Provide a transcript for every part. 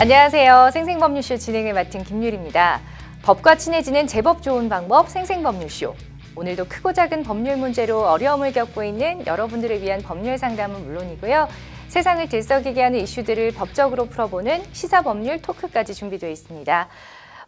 안녕하세요. 생생법률쇼 진행을 맡은 김유리입니다. 법과 친해지는 제법 좋은 방법 생생법률쇼. 오늘도 크고 작은 법률 문제로 어려움을 겪고 있는 여러분들을 위한 법률 상담은 물론이고요. 세상을 들썩이게 하는 이슈들을 법적으로 풀어보는 시사법률 토크까지 준비되어 있습니다.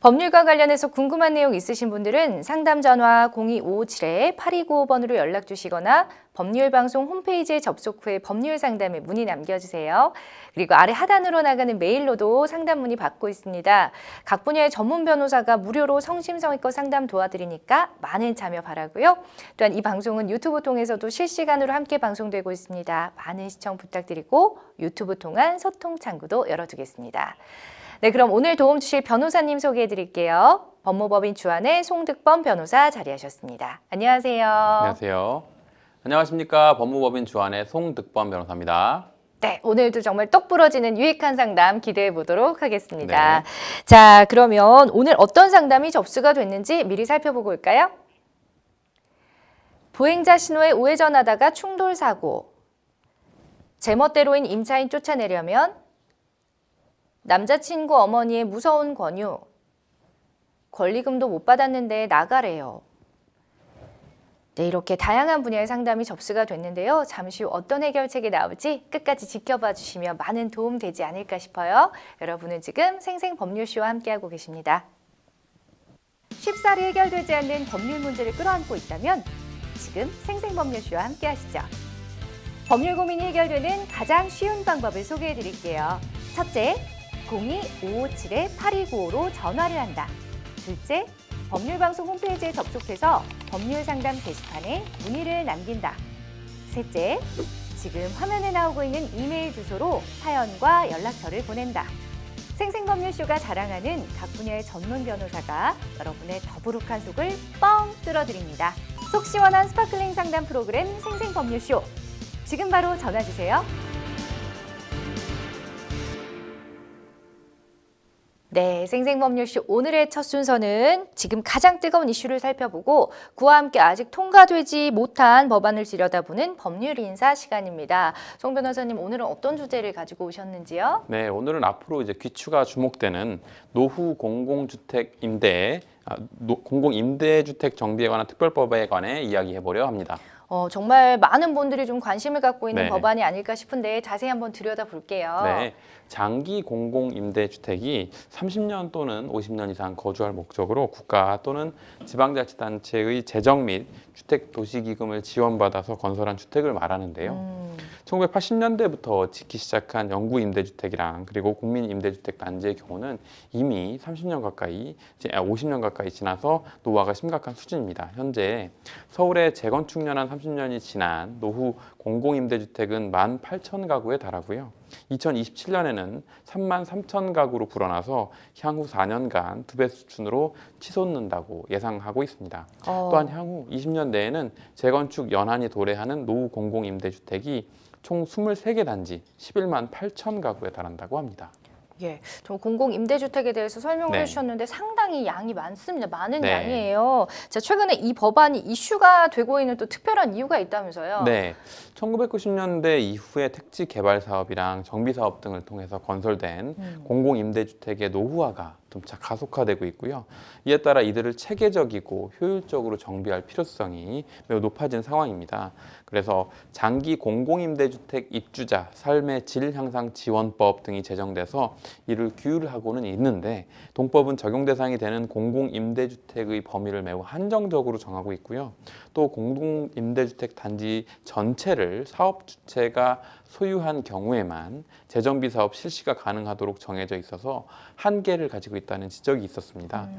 법률과 관련해서 궁금한 내용 있으신 분들은 상담 전화 02557-8295번으로 연락 주시거나 법률방송 홈페이지에 접속 후에 법률 상담에 문의 남겨주세요. 그리고 아래 하단으로 나가는 메일로도 상담 문의 받고 있습니다. 각 분야의 전문 변호사가 무료로 성심성의껏 상담 도와드리니까 많은 참여 바라고요. 또한 이 방송은 유튜브 통해서도 실시간으로 함께 방송되고 있습니다. 많은 시청 부탁드리고 유튜브 통한 소통 창구도 열어두겠습니다. 네, 그럼 오늘 도움 주실 변호사님 소개해 드릴게요. 법무법인 주한의 송득범 변호사 자리하셨습니다. 안녕하세요. 안녕하세요. 안녕하십니까. 법무법인 주한의 송득범 변호사입니다. 네, 오늘도 정말 똑 부러지는 유익한 상담 기대해 보도록 하겠습니다. 네. 자, 그러면 오늘 어떤 상담이 접수가 됐는지 미리 살펴보고 올까요? 보행자 신호에 우회전하다가 충돌 사고. 제멋대로인 임차인 쫓아내려면 남자친구 어머니의 무서운 권유. 권리금도 못 받았는데 나가래요. 네, 이렇게 다양한 분야의 상담이 접수가 됐는데요. 잠시 후 어떤 해결책이 나올지 끝까지 지켜봐 주시면 많은 도움 되지 않을까 싶어요. 여러분은 지금 생생법률쇼와 함께하고 계십니다. 쉽사리 해결되지 않는 법률 문제를 끌어안고 있다면 지금 생생법률쇼와 함께하시죠. 법률 고민이 해결되는 가장 쉬운 방법을 소개해 드릴게요. 첫째, 02-557-8295로 전화를 한다. 둘째, 법률방송 홈페이지에 접속해서 법률상담 게시판에 문의를 남긴다. 셋째, 지금 화면에 나오고 있는 이메일 주소로 사연과 연락처를 보낸다. 생생법률쇼가 자랑하는 각 분야의 전문 변호사가 여러분의 더부룩한 속을 뻥 뚫어드립니다. 속 시원한 스파클링 상담 프로그램 생생법률쇼. 지금 바로 전화 주세요. 네, 생생법률쇼 오늘의 첫 순서는 지금 가장 뜨거운 이슈를 살펴보고 그와 함께 아직 통과되지 못한 법안을 들여다보는 법률 인사 시간입니다. 송 변호사님, 오늘은 어떤 주제를 가지고 오셨는지요? 네, 오늘은 앞으로 이제 귀추가 주목되는 노후 공공임대주택 정비에 관한 특별법에 관해 이야기해 보려 합니다. 정말 많은 분들이 좀 관심을 갖고 있는 네. 법안이 아닐까 싶은데 자세히 한번 들여다볼게요. 네, 장기 공공임대주택이 30년 또는 50년 이상 거주할 목적으로 국가 또는 지방자치단체의 재정 및 주택도시기금을 지원받아서 건설한 주택을 말하는데요. 1980년대부터 짓기 시작한 영구임대주택이랑 그리고 국민임대주택 단지의 경우는 이미 50년 가까이 지나서 노후화가 심각한 수준입니다. 현재 서울의 재건축년 한 30년이 지난 노후 공공임대주택은 18,000가구에 달하고요. 2027년에는 33,000가구로 불어나서 향후 4년간 2배 수준으로 치솟는다고 예상하고 있습니다. 또한 향후 20년 내에는 재건축 연한이 도래하는 노후 공공임대주택이 총 23개 단지 11만 8,000가구에 달한다고 합니다. 예, 좀 공공임대주택에 대해서 설명을 네. 해주셨는데 상당히 양이 많습니다. 많은 네. 양이에요. 자, 최근에 이 법안이 이슈가 되고 있는 또 특별한 이유가 있다면서요? 네, 1990년대 이후에 택지 개발 사업이랑 정비 사업 등을 통해서 건설된 공공임대주택의 노후화가 점차 가속화되고 있고요. 이에 따라 이들을 체계적이고 효율적으로 정비할 필요성이 매우 높아진 상황입니다. 그래서 장기 공공임대주택 입주자 삶의 질 향상 지원법 등이 제정돼서 이를 규율하고는 있는데 동법은 적용 대상이 되는 공공임대주택의 범위를 매우 한정적으로 정하고 있고요. 또 공공임대주택 단지 전체를 사업 주체가 소유한 경우에만 재정비 사업 실시가 가능하도록 정해져 있어서 한계를 가지고 있다는 지적이 있었습니다.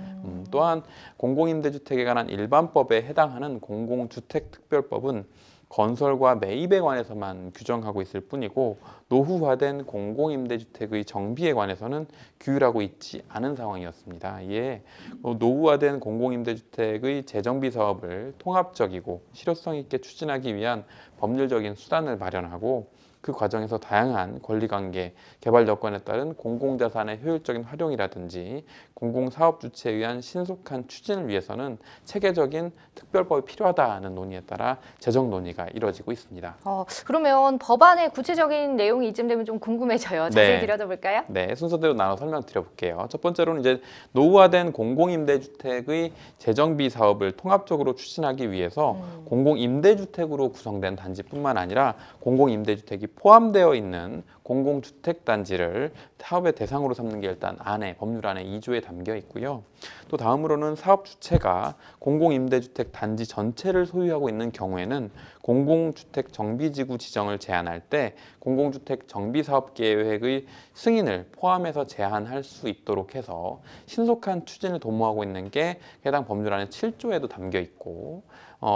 또한 공공임대주택에 관한 일반법에 해당하는 공공주택특별법은 건설과 매입에 관해서만 규정하고 있을 뿐이고 노후화된 공공임대주택의 정비에 관해서는 규율하고 있지 않은 상황이었습니다. 이에 노후화된 공공임대주택의 재정비 사업을 통합적이고 실효성 있게 추진하기 위한 법률적인 수단을 마련하고 그 과정에서 다양한 권리관계, 개발 여건에 따른 공공자산의 효율적인 활용이라든지 공공사업 주체에 의한 신속한 추진을 위해서는 체계적인 특별법이 필요하다는 논의에 따라 제정 논의가 이루어지고 있습니다. 그러면 법안의 구체적인 내용이 이쯤 되면 좀 궁금해져요. 자세히 들여다볼까요? 네, 순서대로 나눠 설명드려볼게요. 첫 번째로는 이제 노후화된 공공임대주택의 재정비 사업을 통합적으로 추진하기 위해서 공공임대주택으로 구성된 단지뿐만 아니라 공공임대주택이 포함되어 있는 공공주택단지를 사업의 대상으로 삼는 게 일단 법률안에 2조에 담겨 있고요. 또 다음으로는 사업 주체가 공공임대주택 단지 전체를 소유하고 있는 경우에는 공공주택 정비지구 지정을 제한할 때 공공주택 정비사업계획의 승인을 포함해서 제한할 수 있도록 해서 신속한 추진을 도모하고 있는 게 해당 법률안의 7조에도 담겨 있고,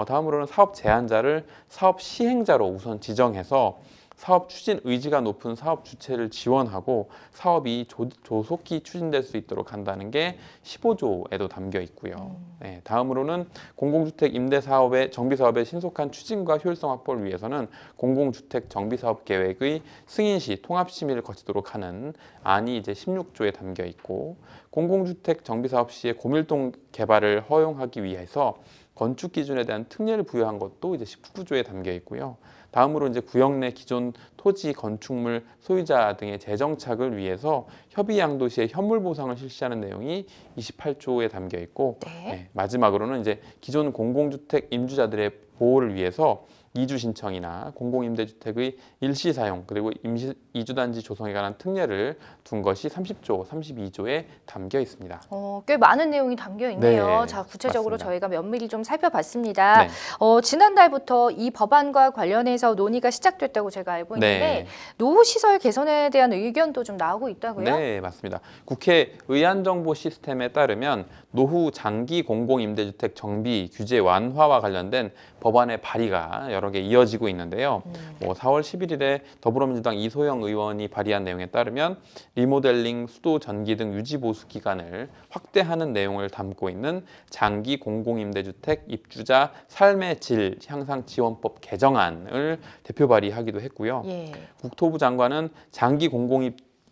다음으로는 사업 제한자를 사업 시행자로 우선 지정해서 사업 추진 의지가 높은 사업 주체를 지원하고 사업이 조속히 추진될 수 있도록 한다는 게 15조에도 담겨 있고요. 네, 다음으로는 공공주택 임대사업의 정비사업의 신속한 추진과 효율성 확보를 위해서는 공공주택 정비사업 계획의 승인 시 통합심의를 거치도록 하는 안이 이제 16조에 담겨 있고, 공공주택 정비사업 시의 고밀동 개발을 허용하기 위해서 건축 기준에 대한 특례를 부여한 것도 이제 19조에 담겨 있고요. 다음으로 이제 구역 내 기존 토지, 건축물 소유자 등의 재정착을 위해서 협의 양도 시에 현물 보상을 실시하는 내용이 28조에 담겨 있고, 마지막으로는 이제 기존 공공주택 임주자들의 보호를 위해서 이주 신청이나 공공임대주택의 일시 사용 그리고 임시 이주단지 조성에 관한 특례를 둔 것이 30조, 32조에 담겨 있습니다. 꽤 많은 내용이 담겨 있네요. 네, 자, 구체적으로 맞습니다. 저희가 면밀히 좀 살펴봤습니다. 네. 지난달부터 이 법안과 관련해서 논의가 시작됐다고 제가 알고 있는데 노후시설 개선에 대한 의견도 좀 나오고 있다고요? 네, 맞습니다. 국회 의안정보 시스템에 따르면 노후 장기 공공임대주택 정비 규제 완화와 관련된 법안의 발의가 여러 개 이어지고 있는데요. 4월 11일에 더불어민주당 이소영 의원이 발의한 내용에 따르면 리모델링, 수도 전기 등 유지 보수 기간을 확대하는 내용을 담고 있는 장기 공공임대주택 입주자 삶의 질 향상 지원법 개정안을 대표 발의하기도 했고요. 국토부 장관은 장기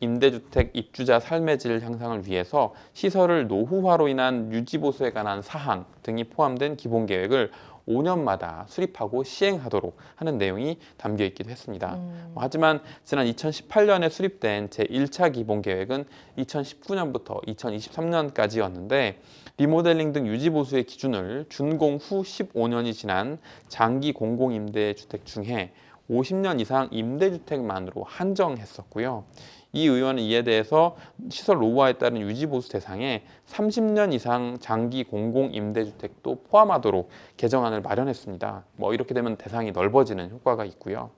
임대주택 입주자 삶의 질 향상을 위해서 시설을 노후화로 인한 유지 보수에 관한 사항 등이 포함된 기본 계획을 5년마다 수립하고 시행하도록 하는 내용이 담겨 있기도 했습니다. 하지만 지난 2018년에 수립된 제1차 기본 계획은 2019년부터 2023년까지였는데 리모델링 등 유지 보수의 기준을 준공 후 15년이 지난 장기 공공임대주택 중에 50년 이상 임대주택만으로 한정했었고요. 이 의원은 이에 대해서 시설 노후화에 따른 유지보수 대상에 30년 이상 장기 공공임대주택도 포함하도록 개정안을 마련했습니다. 이렇게 되면 대상이 넓어지는 효과가 있고요.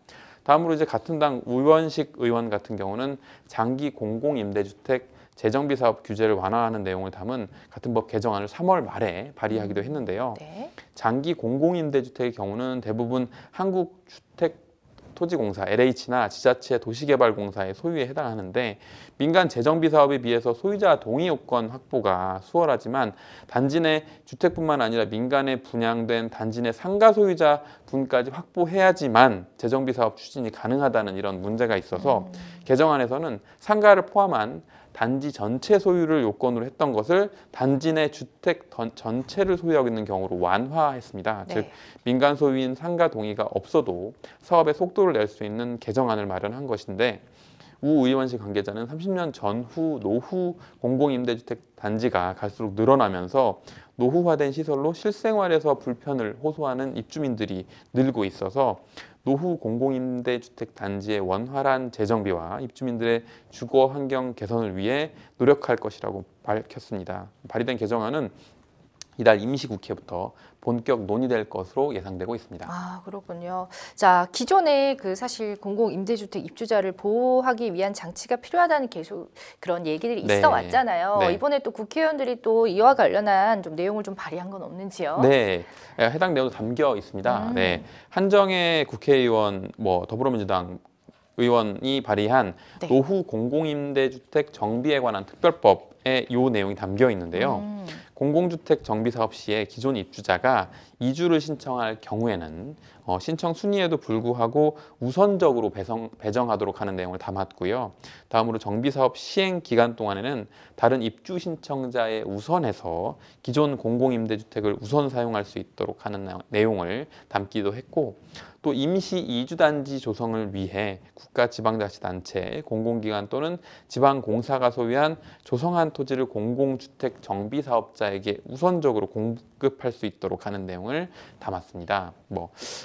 다음으로 이제 같은 당 우원식 의원 같은 경우는 장기 공공임대주택 재정비 사업 규제를 완화하는 내용을 담은 같은 법 개정안을 3월 말에 발의하기도 했는데요. 장기 공공임대주택의 경우는 대부분 한국주택토지공사 LH나 지자체 도시개발공사의 소유에 해당하는데 민간 재정비 사업에 비해서 소유자 동의 요건 확보가 수월하지만 단지 내 주택뿐만 아니라 민간에 분양된 단지 내 상가 소유자 분까지 확보해야지만 재정비 사업 추진이 가능하다는 이런 문제가 있어서 개정안에서는 상가를 포함한 단지 전체 소유를 요건으로 했던 것을 단지 내 주택 전체를 소유하고 있는 경우로 완화했습니다. 즉 민간 소유인 상가 동의가 없어도 사업에 속도를 낼 수 있는 개정안을 마련한 것인데 우 의원실 관계자는 30년 전후 노후 공공임대주택 단지가 갈수록 늘어나면서 노후화된 시설로 실생활에서 불편을 호소하는 입주민들이 늘고 있어서 노후 공공임대주택 단지의 원활한 재정비와 입주민들의 주거 환경 개선을 위해 노력할 것이라고 밝혔습니다. 발의된 개정안은 이달 임시국회부터 본격 논의될 것으로 예상되고 있습니다. 아, 그렇군요. 자, 기존에 사실 공공임대주택 입주자를 보호하기 위한 장치가 필요하다는 계속 그런 얘기들이 있어 왔잖아요. 이번에 또 국회의원들이 또 이와 관련한 좀 내용을 좀 발의한 건 없는지요? 네, 해당 내용도 담겨 있습니다. 한정혜 국회의원, 더불어민주당 의원이 발의한 노후 공공임대주택 정비에 관한 특별법에 이 내용이 담겨 있는데요. 공공주택 정비사업 시에 기존 입주자가 이주를 신청할 경우에는 신청 순위에도 불구하고 우선적으로 배정하도록 하는 내용을 담았고요. 다음으로 정비사업 시행 기간 동안에는 다른 입주 신청자에 우선해서 기존 공공임대주택을 우선 사용할 수 있도록 하는 내용을 담기도 했고, 또 임시 이주단지 조성을 위해 국가지방자치단체, 공공기관 또는 지방공사가 소유한 조성한 토지를 공공주택 정비사업자에게 우선적으로 공급할 수 있도록 하는 내용을 담았습니다.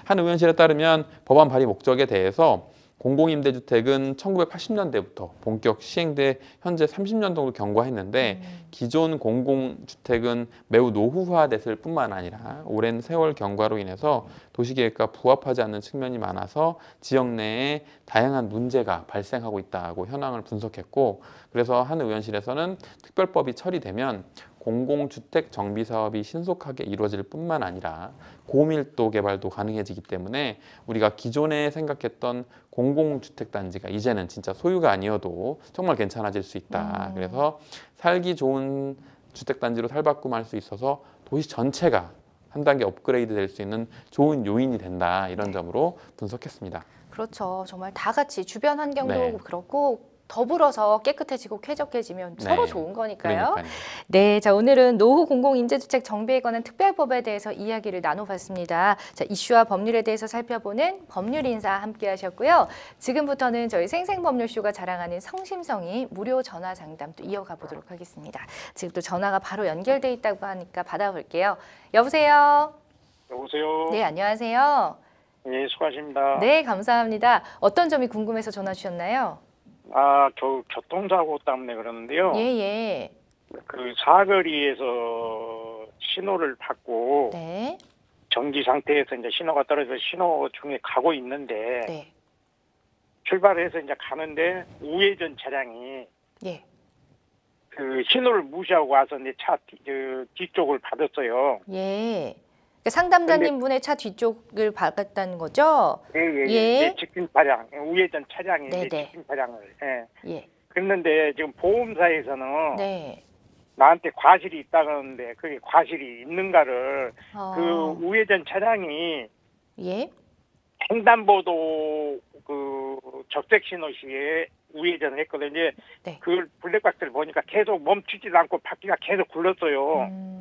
한 의원실에 따르면 법안 발의 목적에 대해서 공공임대주택은 1980년대부터 본격 시행돼 현재 30년 정도 경과했는데 기존 공공주택은 매우 노후화됐을 뿐만 아니라 오랜 세월 경과로 인해서 도시계획과 부합하지 않는 측면이 많아서 지역 내에 다양한 문제가 발생하고 있다고 현황을 분석했고, 그래서 한 의원실에서는 특별법이 처리되면 공공주택 정비 사업이 신속하게 이루어질 뿐만 아니라 고밀도 개발도 가능해지기 때문에 우리가 기존에 생각했던 공공주택 단지가 이제는 진짜 소유가 아니어도 정말 괜찮아질 수 있다. 그래서 살기 좋은 주택 단지로 탈바꿈할 수 있어서 도시 전체가 한 단계 업그레이드 될 수 있는 좋은 요인이 된다. 이런 점으로 분석했습니다. 그렇죠. 정말 다 같이 주변 환경도 네. 그렇고 더불어서 깨끗해지고 쾌적해지면 서로 네. 좋은 거니까요. 그러니까요. 네, 자 오늘은 노후 공공임대주택 정비에 관한 특별법에 대해서 이야기를 나눠봤습니다. 자, 이슈와 법률에 대해서 살펴보는 법률 인사 함께하셨고요. 지금부터는 저희 생생법률쇼가 자랑하는 성심성의 무료 전화 상담 또 이어가 보도록 하겠습니다. 지금 또 전화가 바로 연결돼 있다고 하니까 받아볼게요. 여보세요. 여보세요. 네, 안녕하세요. 예, 수고하십니다. 네, 감사합니다. 어떤 점이 궁금해서 전화 주셨나요? 교통사고 때문에 그러는데요. 예. 그 사거리에서 신호를 받고 네. 정지 상태에서 이제 신호가 떨어져서 신호 중에 가고 있는데 네. 출발해서 이제 가는데 우회전 차량이 예. 그 신호를 무시하고 와서 내 차 뒤쪽을 받았어요. 예. 그러니까 상담자님 분의 차 뒤쪽을 박았다는 거죠? 예. 내 직진 차량, 우회전 차량이 내 네네. 직진 차량을. 예. 예. 그랬는데 지금 보험사에서는 네. 나한테 과실이 있다 그러는데 그게 과실이 있는가를 그 우회전 차량이 예. 횡단보도 그 적색 신호 시에 우회전을 했거든요. 이제 네. 그 블랙박스를 보니까 계속 멈추지 않고 바퀴가 계속 굴렀어요.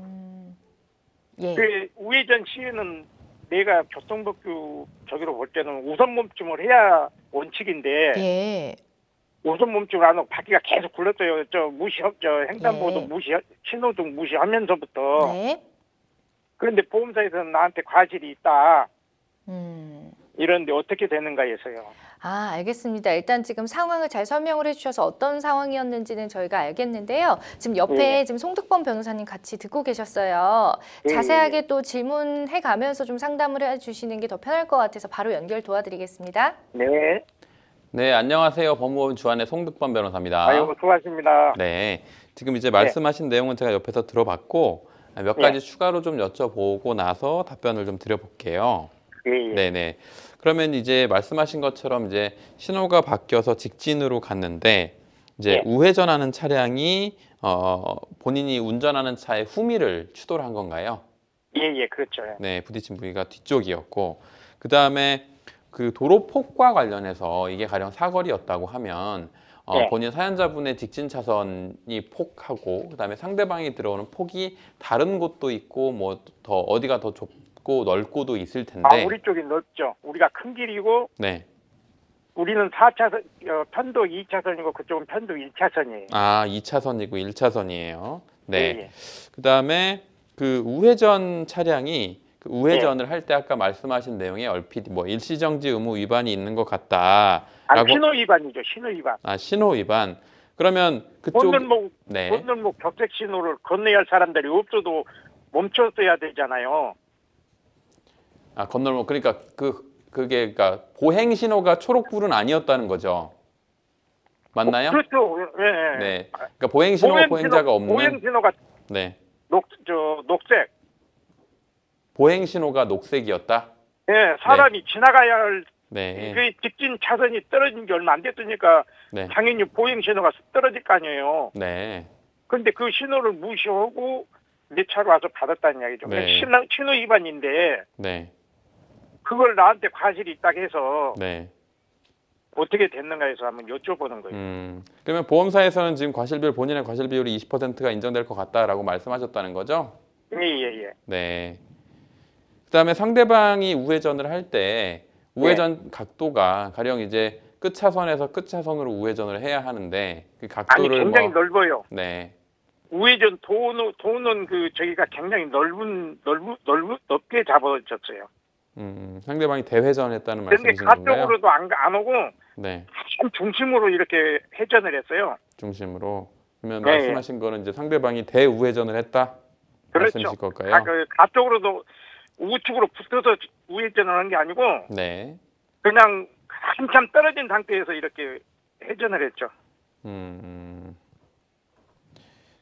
예. 그 우회전 시에는 내가 교통법규 저기로 볼 때는 우선 멈춤을 해야 원칙인데 예. 우선 멈춤을 안 하고 바퀴가 계속 굴렀어요. 횡단보도 네. 신호등 무시하면서부터. 네. 그런데 보험사에서는 나한테 과실이 있다. 이런데 어떻게 되는가 해서요. 알겠습니다. 일단 지금 상황을 잘 설명을 해주셔서 어떤 상황이었는지는 저희가 알겠는데요. 지금 옆에 지금 송득범 변호사님 같이 듣고 계셨어요. 자세하게 또 질문해 가면서 좀 상담을 해주시는 게 더 편할 것 같아서 바로 연결 도와드리겠습니다. 네. 네, 안녕하세요. 법무법인 주한의 송득범 변호사입니다. 아이고, 수고하십니다. 네, 지금 이제 말씀하신 내용은 제가 옆에서 들어봤고 몇 가지 추가로 좀 여쭤보고 나서 답변을 좀 드려볼게요. 네네. 그러면 이제 말씀하신 것처럼 이제 신호가 바뀌어서 직진으로 갔는데 이제 우회전하는 차량이 본인이 운전하는 차의 후미를 추돌한 건가요? 예, 그렇죠. 네, 부딪힌 부위가 뒤쪽이었고 그 다음에 그 도로 폭과 관련해서 이게 가령 사거리였다고 하면 본인 사연자분의 직진 차선이 폭하고 그다음에 상대방이 들어오는 폭이 다른 곳도 있고 뭐 더 어디가 더 좁고 넓고도 있을 텐데. 우리 쪽이 넓죠. 우리가 큰 길이고. 네. 우리는 4차선 편도 2차선이고 그쪽은 편도 1차선이에요. 2차선이고 1차선이에요. 네. 그다음에 그 우회전 차량이 그 우회전을 할 때 아까 말씀하신 내용에 얼핏 뭐 일시정지 의무 위반이 있는 것 같다라고. 신호 위반이죠. 신호 위반. 신호 위반. 그러면 그쪽 건널목 격색 신호를 건너야 할 사람들이 없어도 멈췄어야 되잖아요. 건널목 그러니까 그러니까 보행 신호가 초록불은 아니었다는 거죠. 맞나요? 그렇죠. 예. 네. 그러니까 보행 신호가 보행자가 없는. 보행 신호가 네. 녹색. 보행 신호가 녹색이었다. 네, 사람이 지나가야 할 그 직진 차선이 떨어진 지 얼마 안 됐으니까 당연히 보행 신호가 떨어질 거 아니에요. 네. 그런데 그 신호를 무시하고 내 차로 와서 받았다는 이야기죠. 네. 신호 위반인데 네. 그걸 나한테 과실이 있다고 해서 네. 어떻게 됐는가 해서 한번 여쭤보는 거예요. 그러면 보험사에서는 지금 과실비율 본인의 과실비율이 20%가 인정될 것 같다라고 말씀하셨다는 거죠? 예. 네. 그다음에 상대방이 우회전을 할 때 우회전 각도가 가령 이제 끝 차선에서 끝 차선으로 우회전을 해야 하는데 그 아니 각도를 굉장히 넓어요. 네. 우회전 도는 그 저기가 굉장히 넓게 잡아졌어요. 상대방이 대회전했다는 그런데 말씀이신 건가요? 가쪽으로도 안 오고 네. 한 중심으로 이렇게 회전을 했어요. 중심으로. 그러면 네. 말씀하신 거는 이제 상대방이 대우회전을 했다? 그렇죠. 말씀이실 걸까요? 가쪽으로도 우측으로 붙어서 우회전을 한 게 아니고 네. 그냥 한참 떨어진 상태에서 이렇게 회전을 했죠.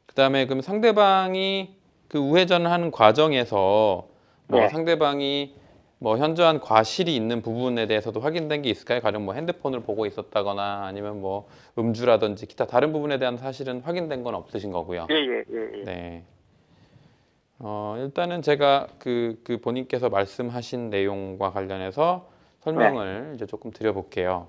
그다음에 그럼 상대방이 그 우회전을 하는 과정에서 뭐 네. 상대방이 뭐 현저한 과실이 있는 부분에 대해서도 확인된 게 있을까요? 가령 뭐 핸드폰을 보고 있었다거나 아니면 뭐 음주라든지 기타 다른 부분에 대한 사실은 확인된 건 없으신 거고요. 예. 네. 일단은 제가 그 본인께서 말씀하신 내용과 관련해서 설명을 이제 조금 드려볼게요.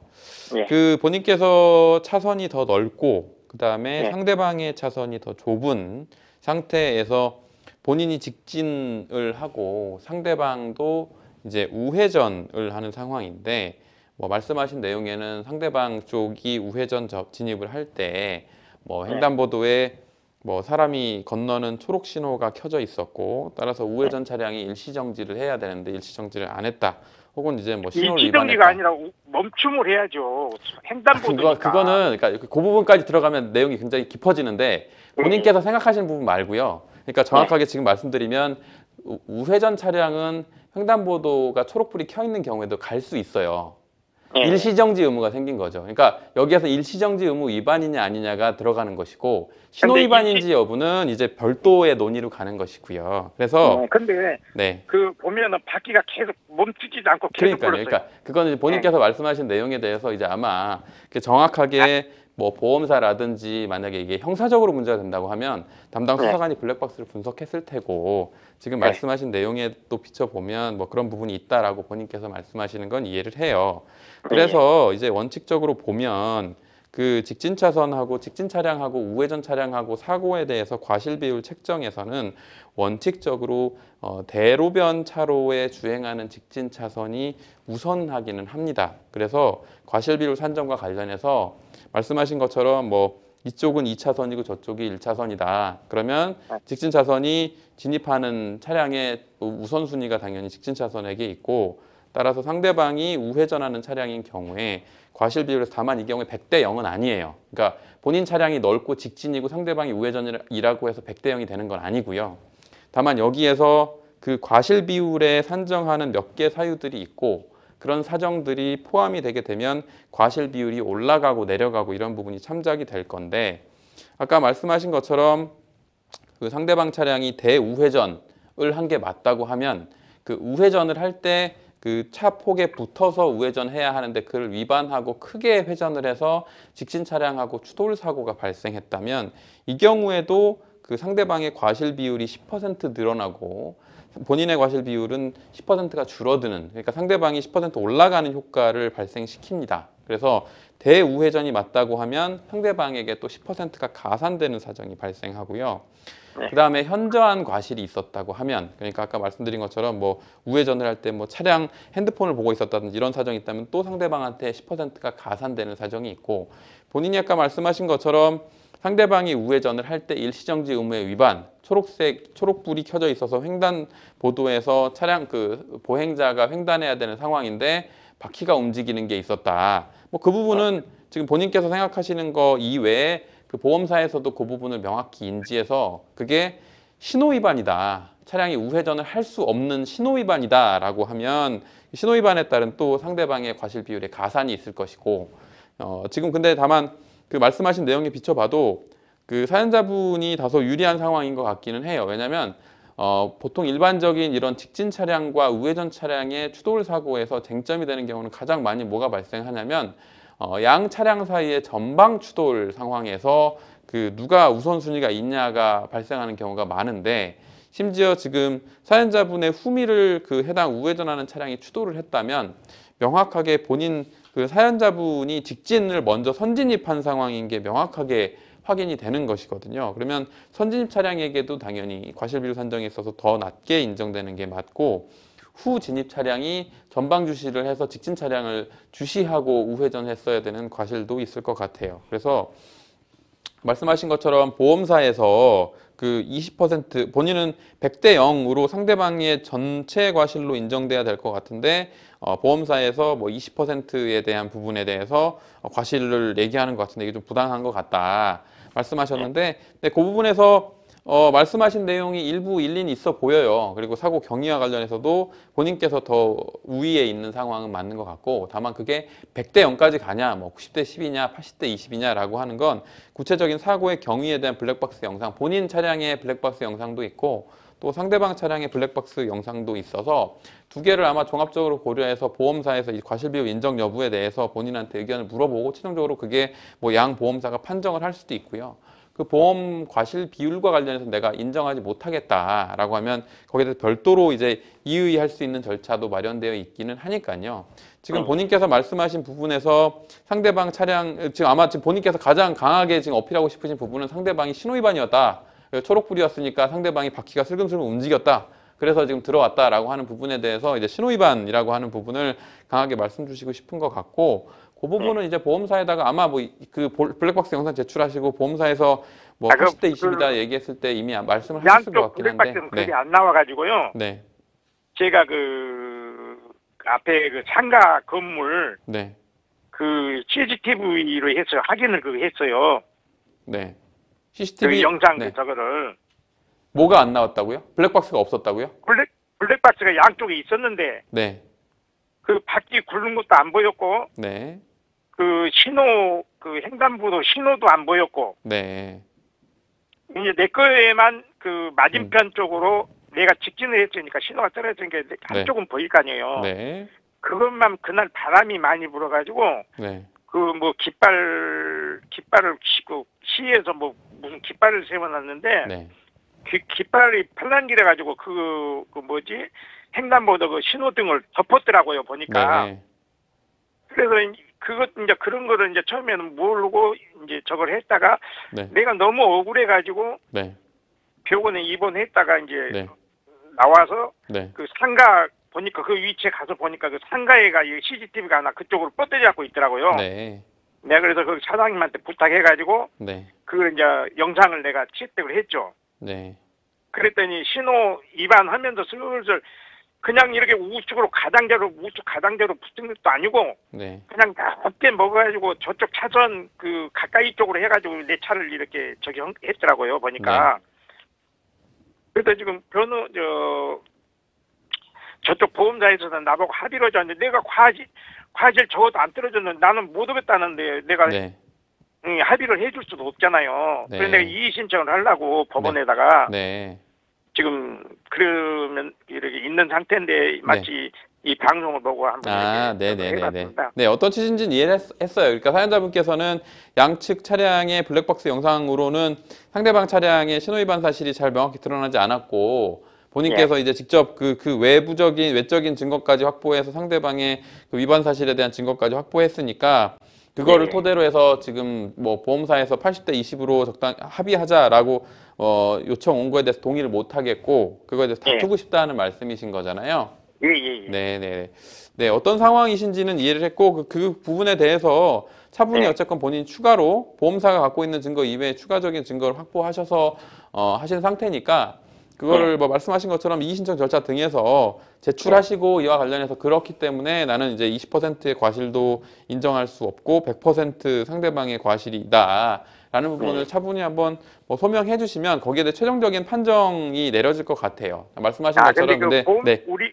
네. 그 본인께서 차선이 더 넓고 그다음에 네. 상대방의 차선이 더 좁은 상태에서 본인이 직진을 하고 상대방도 이제 우회전을 하는 상황인데 뭐 말씀하신 내용에는 상대방 쪽이 우회전 진입을 할 때 뭐 횡단보도에 뭐 사람이 건너는 초록 신호가 켜져 있었고 따라서 우회전 차량이 일시정지를 해야 되는데 일시정지를 안 했다. 혹은 이제 뭐 신호를 일시정지가 위반했다. 아니라 멈춤을 해야죠. 횡단보도니까. 그거는 그러니까 그 부분까지 들어가면 내용이 굉장히 깊어지는데 본인께서 생각하시는 부분 말고요. 그러니까 정확하게 지금 말씀드리면 우회전 차량은 횡단보도가 초록불이 켜 있는 경우에도 갈 수 있어요. 일시정지 의무가 생긴 거죠. 그러니까 여기에서 일시정지 의무 위반이냐 아니냐가 들어가는 것이고 신호 위반인지 여부는 이제 별도의 논의로 가는 것이고요. 그래서 근데 네. 그 보면은 바퀴가 계속 멈추지도 않고 계속 불었어요. 그러니까 그거는 본인께서 말씀하신 내용에 대해서 이제 아마 정확하게 뭐 보험사라든지 만약에 이게 형사적으로 문제가 된다고 하면 담당 수사관이 블랙박스를 분석했을 테고 지금 말씀하신 내용에 또 비춰보면 뭐 그런 부분이 있다라고 본인께서 말씀하시는 건 이해를 해요. 그래서 이제 원칙적으로 보면 그 직진 차선하고 직진 차량하고 우회전 차량하고 사고에 대해서 과실 비율 책정에서는 원칙적으로 대로변 차로에 주행하는 직진 차선이 우선하기는 합니다. 그래서 과실 비율 산정과 관련해서 말씀하신 것처럼 뭐 이쪽은 2차선이고 저쪽이 1차선이다. 그러면 직진 차선이 진입하는 차량의 우선순위가 당연히 직진 차선에게 있고 따라서 상대방이 우회전하는 차량인 경우에 과실 비율에서 다만 이 경우에 100대 0은 아니에요. 그러니까 본인 차량이 넓고 직진이고 상대방이 우회전이라고 해서 100대 0이 되는 건 아니고요. 다만 여기에서 그 과실 비율에 산정하는 몇 개 사유들이 있고 그런 사정들이 포함이 되게 되면 과실 비율이 올라가고 내려가고 이런 부분이 참작이 될 건데 아까 말씀하신 것처럼 그 상대방 차량이 대우회전을 한 게 맞다고 하면 그 우회전을 할 때 그 차 폭에 붙어서 우회전해야 하는데 그를 위반하고 크게 회전을 해서 직진 차량하고 추돌 사고가 발생했다면 이 경우에도 그 상대방의 과실 비율이 10% 늘어나고 본인의 과실 비율은 10%가 줄어드는 그러니까 상대방이 10% 올라가는 효과를 발생시킵니다. 그래서 대우회전이 맞다고 하면 상대방에게 또 10%가 가산되는 사정이 발생하고요. 그 다음에 현저한 과실이 있었다고 하면 그러니까 아까 말씀드린 것처럼 뭐 우회전을 할 때 뭐 차량 핸드폰을 보고 있었다든지 이런 사정이 있다면 또 상대방한테 10%가 가산되는 사정이 있고 본인이 아까 말씀하신 것처럼 상대방이 우회전을 할 때 일시정지 의무의 위반 초록불이 켜져 있어서 횡단보도에서 차량 그 보행자가 횡단해야 되는 상황인데 바퀴가 움직이는 게 있었다. 뭐 그 부분은 지금 본인께서 생각하시는 거 이외에 그 보험사에서도 그 부분을 명확히 인지해서 그게 신호 위반이다. 차량이 우회전을 할 수 없는 신호 위반이다라고 하면 신호 위반에 따른 또 상대방의 과실 비율에 가산이 있을 것이고 지금 근데 다만 그 말씀하신 내용에 비춰봐도 그 사연자분이 다소 유리한 상황인 것 같기는 해요. 왜냐하면 보통 일반적인 이런 직진 차량과 우회전 차량의 추돌 사고에서 쟁점이 되는 경우는 가장 많이 뭐가 발생하냐면 양 차량 사이의 전방 추돌 상황에서 그 누가 우선순위가 있냐가 발생하는 경우가 많은데 심지어 지금 사연자분의 후미를 그 해당 우회전하는 차량이 추돌을 했다면 명확하게 본인 그 사연자분이 직진을 먼저 선진입한 상황인 게 명확하게 확인이 되는 것이거든요. 그러면 선진입 차량에게도 당연히 과실비율 산정에 있어서 더 낮게 인정되는 게 맞고, 후 진입 차량이 전방 주시를 해서 직진 차량을 주시하고 우회전했어야 되는 과실도 있을 것 같아요. 그래서 말씀하신 것처럼 보험사에서 그 20% 본인은 100대 0으로 상대방의 전체 과실로 인정돼야 될 것 같은데 보험사에서 뭐 20%에 대한 부분에 대해서 과실을 얘기하는 것 같은데 이게 좀 부당한 것 같다 말씀하셨는데, 네, 그 부분에서 말씀하신 내용이 일부 일리는 있어 보여요. 그리고 사고 경위와 관련해서도 본인께서 더 우위에 있는 상황은 맞는 것 같고, 다만 그게 100대 0까지 가냐, 뭐 90대 10이냐, 80대 20이냐라고 하는 건 구체적인 사고의 경위에 대한 블랙박스 영상, 본인 차량의 블랙박스 영상도 있고 또 상대방 차량의 블랙박스 영상도 있어서 두 개를 아마 종합적으로 고려해서 보험사에서 이 과실비율 인정 여부에 대해서 본인한테 의견을 물어보고 최종적으로 그게 뭐 양 보험사가 판정을 할 수도 있고요. 그 보험 과실 비율과 관련해서 내가 인정하지 못하겠다라고 하면 거기에 대해서 별도로 이제 이의할 수 있는 절차도 마련되어 있기는 하니까요. 지금 본인께서 말씀하신 부분에서 상대방 차량, 지금 아마 지금 본인께서 가장 강하게 지금 어필하고 싶으신 부분은 상대방이 신호위반이었다. 초록불이었으니까 상대방이 바퀴가 슬금슬금 움직였다. 그래서 지금 들어왔다라고 하는 부분에 대해서 이제 신호위반이라고 하는 부분을 강하게 말씀 주시고 싶은 것 같고, 그 부분은 이제 보험사에다가 아마 뭐 그 블랙박스 영상 제출하시고 보험사에서 뭐 80대 20이다 얘기했을 때 이미 말씀을 하셨을 것 같긴 한데. 블랙박스는 그게 안 나와가지고요. 네. 제가 그 앞에 그 상가 건물 네. 그 CCTV로 해서 확인을 그 했어요. 네. CCTV 그 영상 네. 그 저거를. 뭐가 안 나왔다고요? 블랙박스가 없었다고요? 블랙박스가 양쪽에 있었는데 네. 그 바퀴 굴른 것도 안 보였고 네. 그 신호 그 횡단보도 신호도 안 보였고 네. 이제 내 거에만 그 맞은편 쪽으로 내가 직진을 했으니까 신호가 떨어지니까 한쪽은 보일 거 아니에요. 네. 그것만 그날 바람이 많이 불어가지고 네. 그 뭐 깃발을 그 시에서 뭐 무슨 깃발을 세워놨는데 네. 깃발이 판단기래 가지고 그 뭐지 횡단보도 그 신호등을 덮었더라고요 보니까. 네. 그래서 그것 이제 그런 거를 이제 처음에는 모르고 이제 저걸 했다가 네. 내가 너무 억울해 가지고 네. 병원에 입원했다가 이제 네. 나와서 네. 그 상가 보니까 그 위치에 가서 보니까 그 상가에가 이 CCTV가 하나 그쪽으로 뻗어져 갖고 있더라고요. 네. 내가 그래서 그 사장님한테 부탁해가지고 네. 그걸 이제 영상을 내가 채택을 했죠. 네. 그랬더니 신호 위반하면서 슬슬 그냥 이렇게 우측으로 우측 가장자로 붙은 것도 아니고 네. 그냥 낮게 먹어가지고 저쪽 차선 그 가까이 쪽으로 해가지고 내 차를 이렇게 저기 했더라고요 보니까. 그래서 지금 저쪽 보험사에서는 나보고 합의를 줬는데 내가 과실 적어도 안 떨어졌는데 나는 못 오겠다는데 내가 네. 합의를 해줄 수도 없잖아요. 네. 그래서 내가 이의 신청을 하려고 법원에다가 네. 지금 그러면 이렇게 있는 상태인데 마치 이 방송을 보고 한번 이렇게 해봤습니다. 네, 어떤 취지인지는 이해를 했어요. 그러니까 사연자분께서는 양측 차량의 블랙박스 영상으로는 상대방 차량의 신호위반 사실이 잘 명확히 드러나지 않았고 본인께서 이제 직접 그 외적인 증거까지 확보해서 상대방의 그 위반 사실에 대한 증거까지 확보했으니까 그거를 토대로 해서 지금 뭐 보험사에서 80대 20으로 적당 합의하자라고 요청 온 거에 대해서 동의를 못 하겠고 그거에 대해서 다투고 싶다는 말씀이신 거잖아요. 네. 네, 어떤 상황이신지는 이해를 했고 그 부분에 대해서 차분히 어쨌건 본인 추가로 보험사가 갖고 있는 증거 이외에 추가적인 증거를 확보하셔서 하신 상태니까 그거를 뭐 말씀하신 것처럼 이의신청 절차 등에서 제출하시고 이와 관련해서 그렇기 때문에 나는 이제 20%의 과실도 인정할 수 없고 100% 상대방의 과실이다 라는 부분을 차분히 한번 뭐 소명해 주시면 거기에 대해 최종적인 판정이 내려질 것 같아요. 말씀하신 것처럼 근데 우리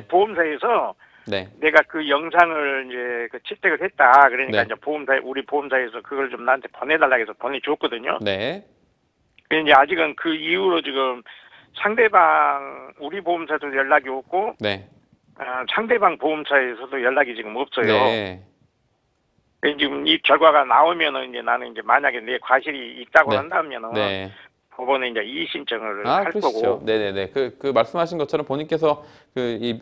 보험사에서 내가 그 영상을 이제 그 채택을 했다. 그러니까 이제 우리 보험사에서 그걸 좀 나한테 보내달라 해서 보내줬거든요. 네. 근데 이제 아직은 그 이후로 지금 상대방 우리 보험사에서 연락이 없고 상대방 보험사에서도 연락이 지금 없어요. 네. 지금 이 결과가 나오면은 이제 나는 이제 만약에 내 과실이 있다고 한다면은 법원에 이제 이의 신청을 할 그러시죠. 거고. 네네네. 그 말씀하신 것처럼 본인께서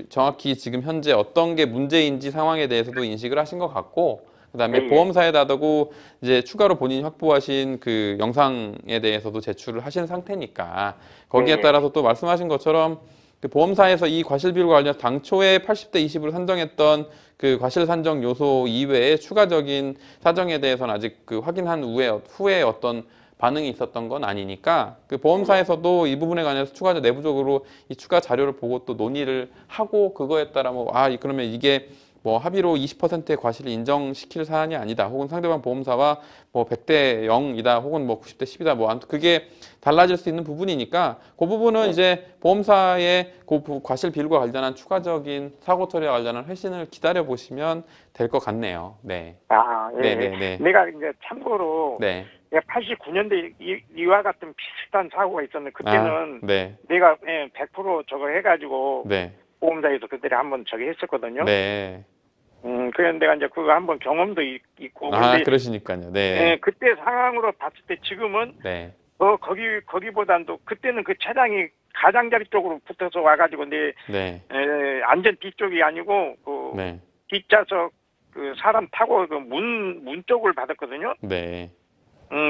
정확히 지금 현재 어떤 게 문제인지 상황에 대해서도 인식을 하신 것 같고, 그다음에 예, 예. 보험사에다가도 이제 추가로 본인이 확보하신 그 영상에 대해서도 제출을 하신 상태니까 거기에 예, 예. 따라서 또 말씀하신 것처럼 그 보험사에서 이 과실 비율과 관련 당초에 80대 20으로 산정했던 그 과실 산정 요소 이외에 추가적인 사정에 대해서는 아직 그 확인한 후에 어떤 반응이 있었던 건 아니니까 그 보험사에서도 이 부분에 관해서 추가적 내부적으로 이 추가 자료를 보고 또 논의를 하고 그거에 따라 그러면 이게 뭐 합의로 20%의 과실을 인정시킬 사안이 아니다. 혹은 상대방 보험사와 뭐 100대 0이다. 혹은 뭐 90대 10이다. 뭐 아무튼 그게 달라질 수 있는 부분이니까 그 부분은 이제 보험사의 그 과실 비율과 관련한 추가적인 사고 처리와 관련한 회신을 기다려 보시면 될 것 같네요. 네. 예. 네네네. 내가 이제 참고로 네. 89년대 이와 같은 비슷한 사고가 있었는데 그때는 네. 내가 100% 저거 해가지고 네. 보험사에서 그때 한번 저기 했었거든요. 네. 그래서 내가 이제 그거 한번 경험도 있고. 근데 그러시니까요. 네. 그때 상황으로 봤을 때 지금은 네. 거기보단도 그때는 그 차량이 가장자리 쪽으로 붙어서 와가지고 네. 안전 뒤쪽이 아니고 그 네. 뒷좌석 그 사람 타고 그 문 쪽을 받았거든요. 네.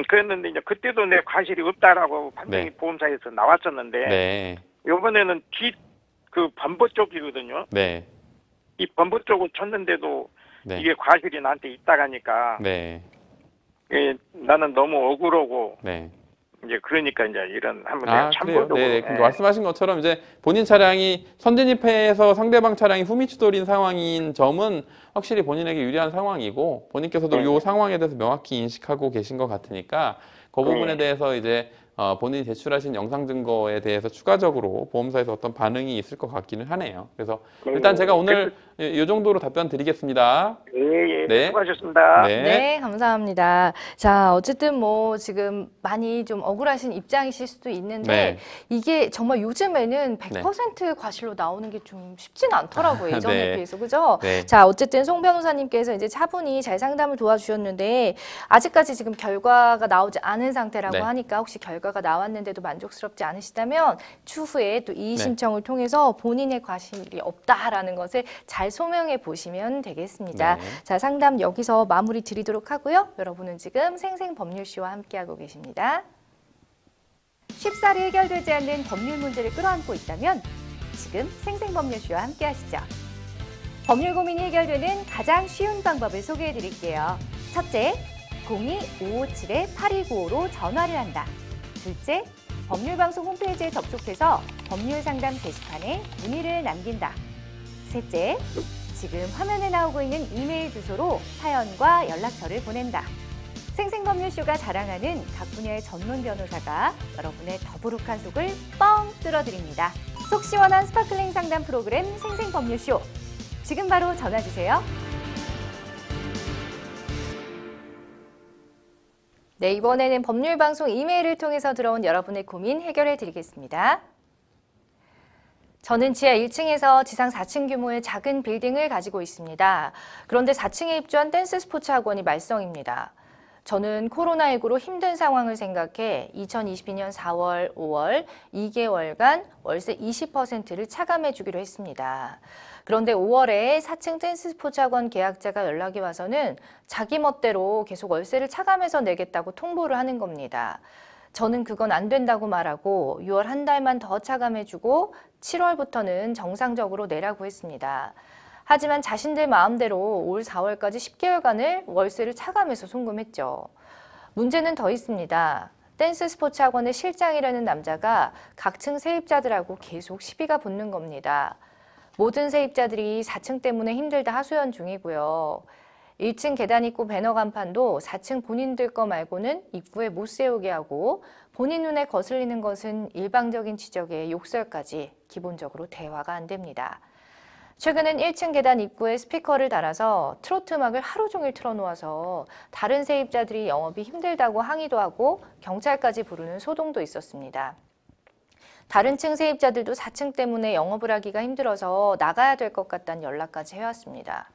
그랬는데 이제 그때도 내 과실이 없다라고 판정이 네. 보험사에서 나왔었는데 네. 이번에는 그 범버 쪽이거든요. 네. 이 범버 쪽을 쳤는데도 네. 이게 과실이 나한테 있다가니까 네. 나는 너무 억울하고 네. 이제 그러니까 이제 이런 한번 내가 그래요? 참고적으로. 네. 말씀하신 것처럼 이제 본인 차량이 선진입해서 상대방 차량이 후미추돌인 상황인 점은 확실히 본인에게 유리한 상황이고 본인께서도 네. 이 상황에 대해서 명확히 인식하고 계신 것 같으니까 그 부분에 대해서 이제 본인이 제출하신 영상 증거에 대해서 추가적으로 보험사에서 어떤 반응이 있을 것 같기는 하네요. 그래서 일단 제가 오늘 이 정도로 답변 드리겠습니다. 예. 네. 수고하셨습니다. 네, 감사합니다. 자, 어쨌든 뭐 지금 많이 좀 억울하신 입장이실 수도 있는데 네. 이게 정말 요즘에는 100% 과실로 나오는 게 좀 쉽지는 않더라고요. 예전에 네. 비해서. 그죠? 네. 자, 어쨌든 송 변호사님께서 이제 차분히 잘 상담을 도와주셨는데 아직까지 지금 결과가 나오지 않은 상태라고 네. 하니까 혹시 결과가 나왔는데도 만족스럽지 않으시다면 추후에 또 이의 네. 신청을 통해서 본인의 과실이 없다라는 것을 잘 소명해 보시면 되겠습니다. 네. 자, 상담 여기서 마무리 드리도록 하고요. 여러분은 지금 생생법률쇼와 함께하고 계십니다. 쉽사리 해결되지 않는 법률 문제를 끌어안고 있다면 지금 생생법률쇼와 함께하시죠. 법률 고민이 해결되는 가장 쉬운 방법을 소개해 드릴게요. 첫째, 02-557-8295로 전화를 한다. 둘째, 법률방송 홈페이지에 접속해서 법률상담 게시판에 문의를 남긴다. 셋째, 지금 화면에 나오고 있는 이메일 주소로 사연과 연락처를 보낸다. 생생법률쇼가 자랑하는 각 분야의 전문 변호사가 여러분의 더부룩한 속을 뻥 뚫어드립니다. 속 시원한 스파클링 상담 프로그램 생생법률쇼. 지금 바로 전화주세요. 네, 이번에는 법률방송 이메일을 통해서 들어온 여러분의 고민 해결해 드리겠습니다. 저는 지하 1층에서 지상 4층 규모의 작은 빌딩을 가지고 있습니다. 그런데 4층에 입주한 댄스 스포츠 학원이 말썽입니다. 저는 코로나19로 힘든 상황을 생각해 2022년 4월, 5월 2개월간 월세 20%를 차감해 주기로 했습니다. 그런데 5월에 4층 댄스 스포츠 학원 계약자가 연락이 와서는 자기 멋대로 계속 월세를 차감해서 내겠다고 통보를 하는 겁니다. 저는 그건 안 된다고 말하고 6월 한 달만 더 차감해주고 7월부터는 정상적으로 내라고 했습니다. 하지만 자신들 마음대로 올 4월까지 10개월간을 월세를 차감해서 송금했죠. 문제는 더 있습니다. 댄스 스포츠 학원의 실장이라는 남자가 각 층 세입자들하고 계속 시비가 붙는 겁니다. 모든 세입자들이 4층 때문에 힘들다 하소연 중이고요. 1층 계단 입구 배너 간판도 4층 본인들 거 말고는 입구에 못 세우게 하고 본인 눈에 거슬리는 것은 일방적인 지적에 욕설까지 기본적으로 대화가 안 됩니다. 최근엔 1층 계단 입구에 스피커를 달아서 트로트 음악을 하루 종일 틀어놓아서 다른 세입자들이 영업이 힘들다고 항의도 하고 경찰까지 부르는 소동도 있었습니다. 다른 층 세입자들도 4층 때문에 영업을 하기가 힘들어서 나가야 될 것 같다는 연락까지 해왔습니다.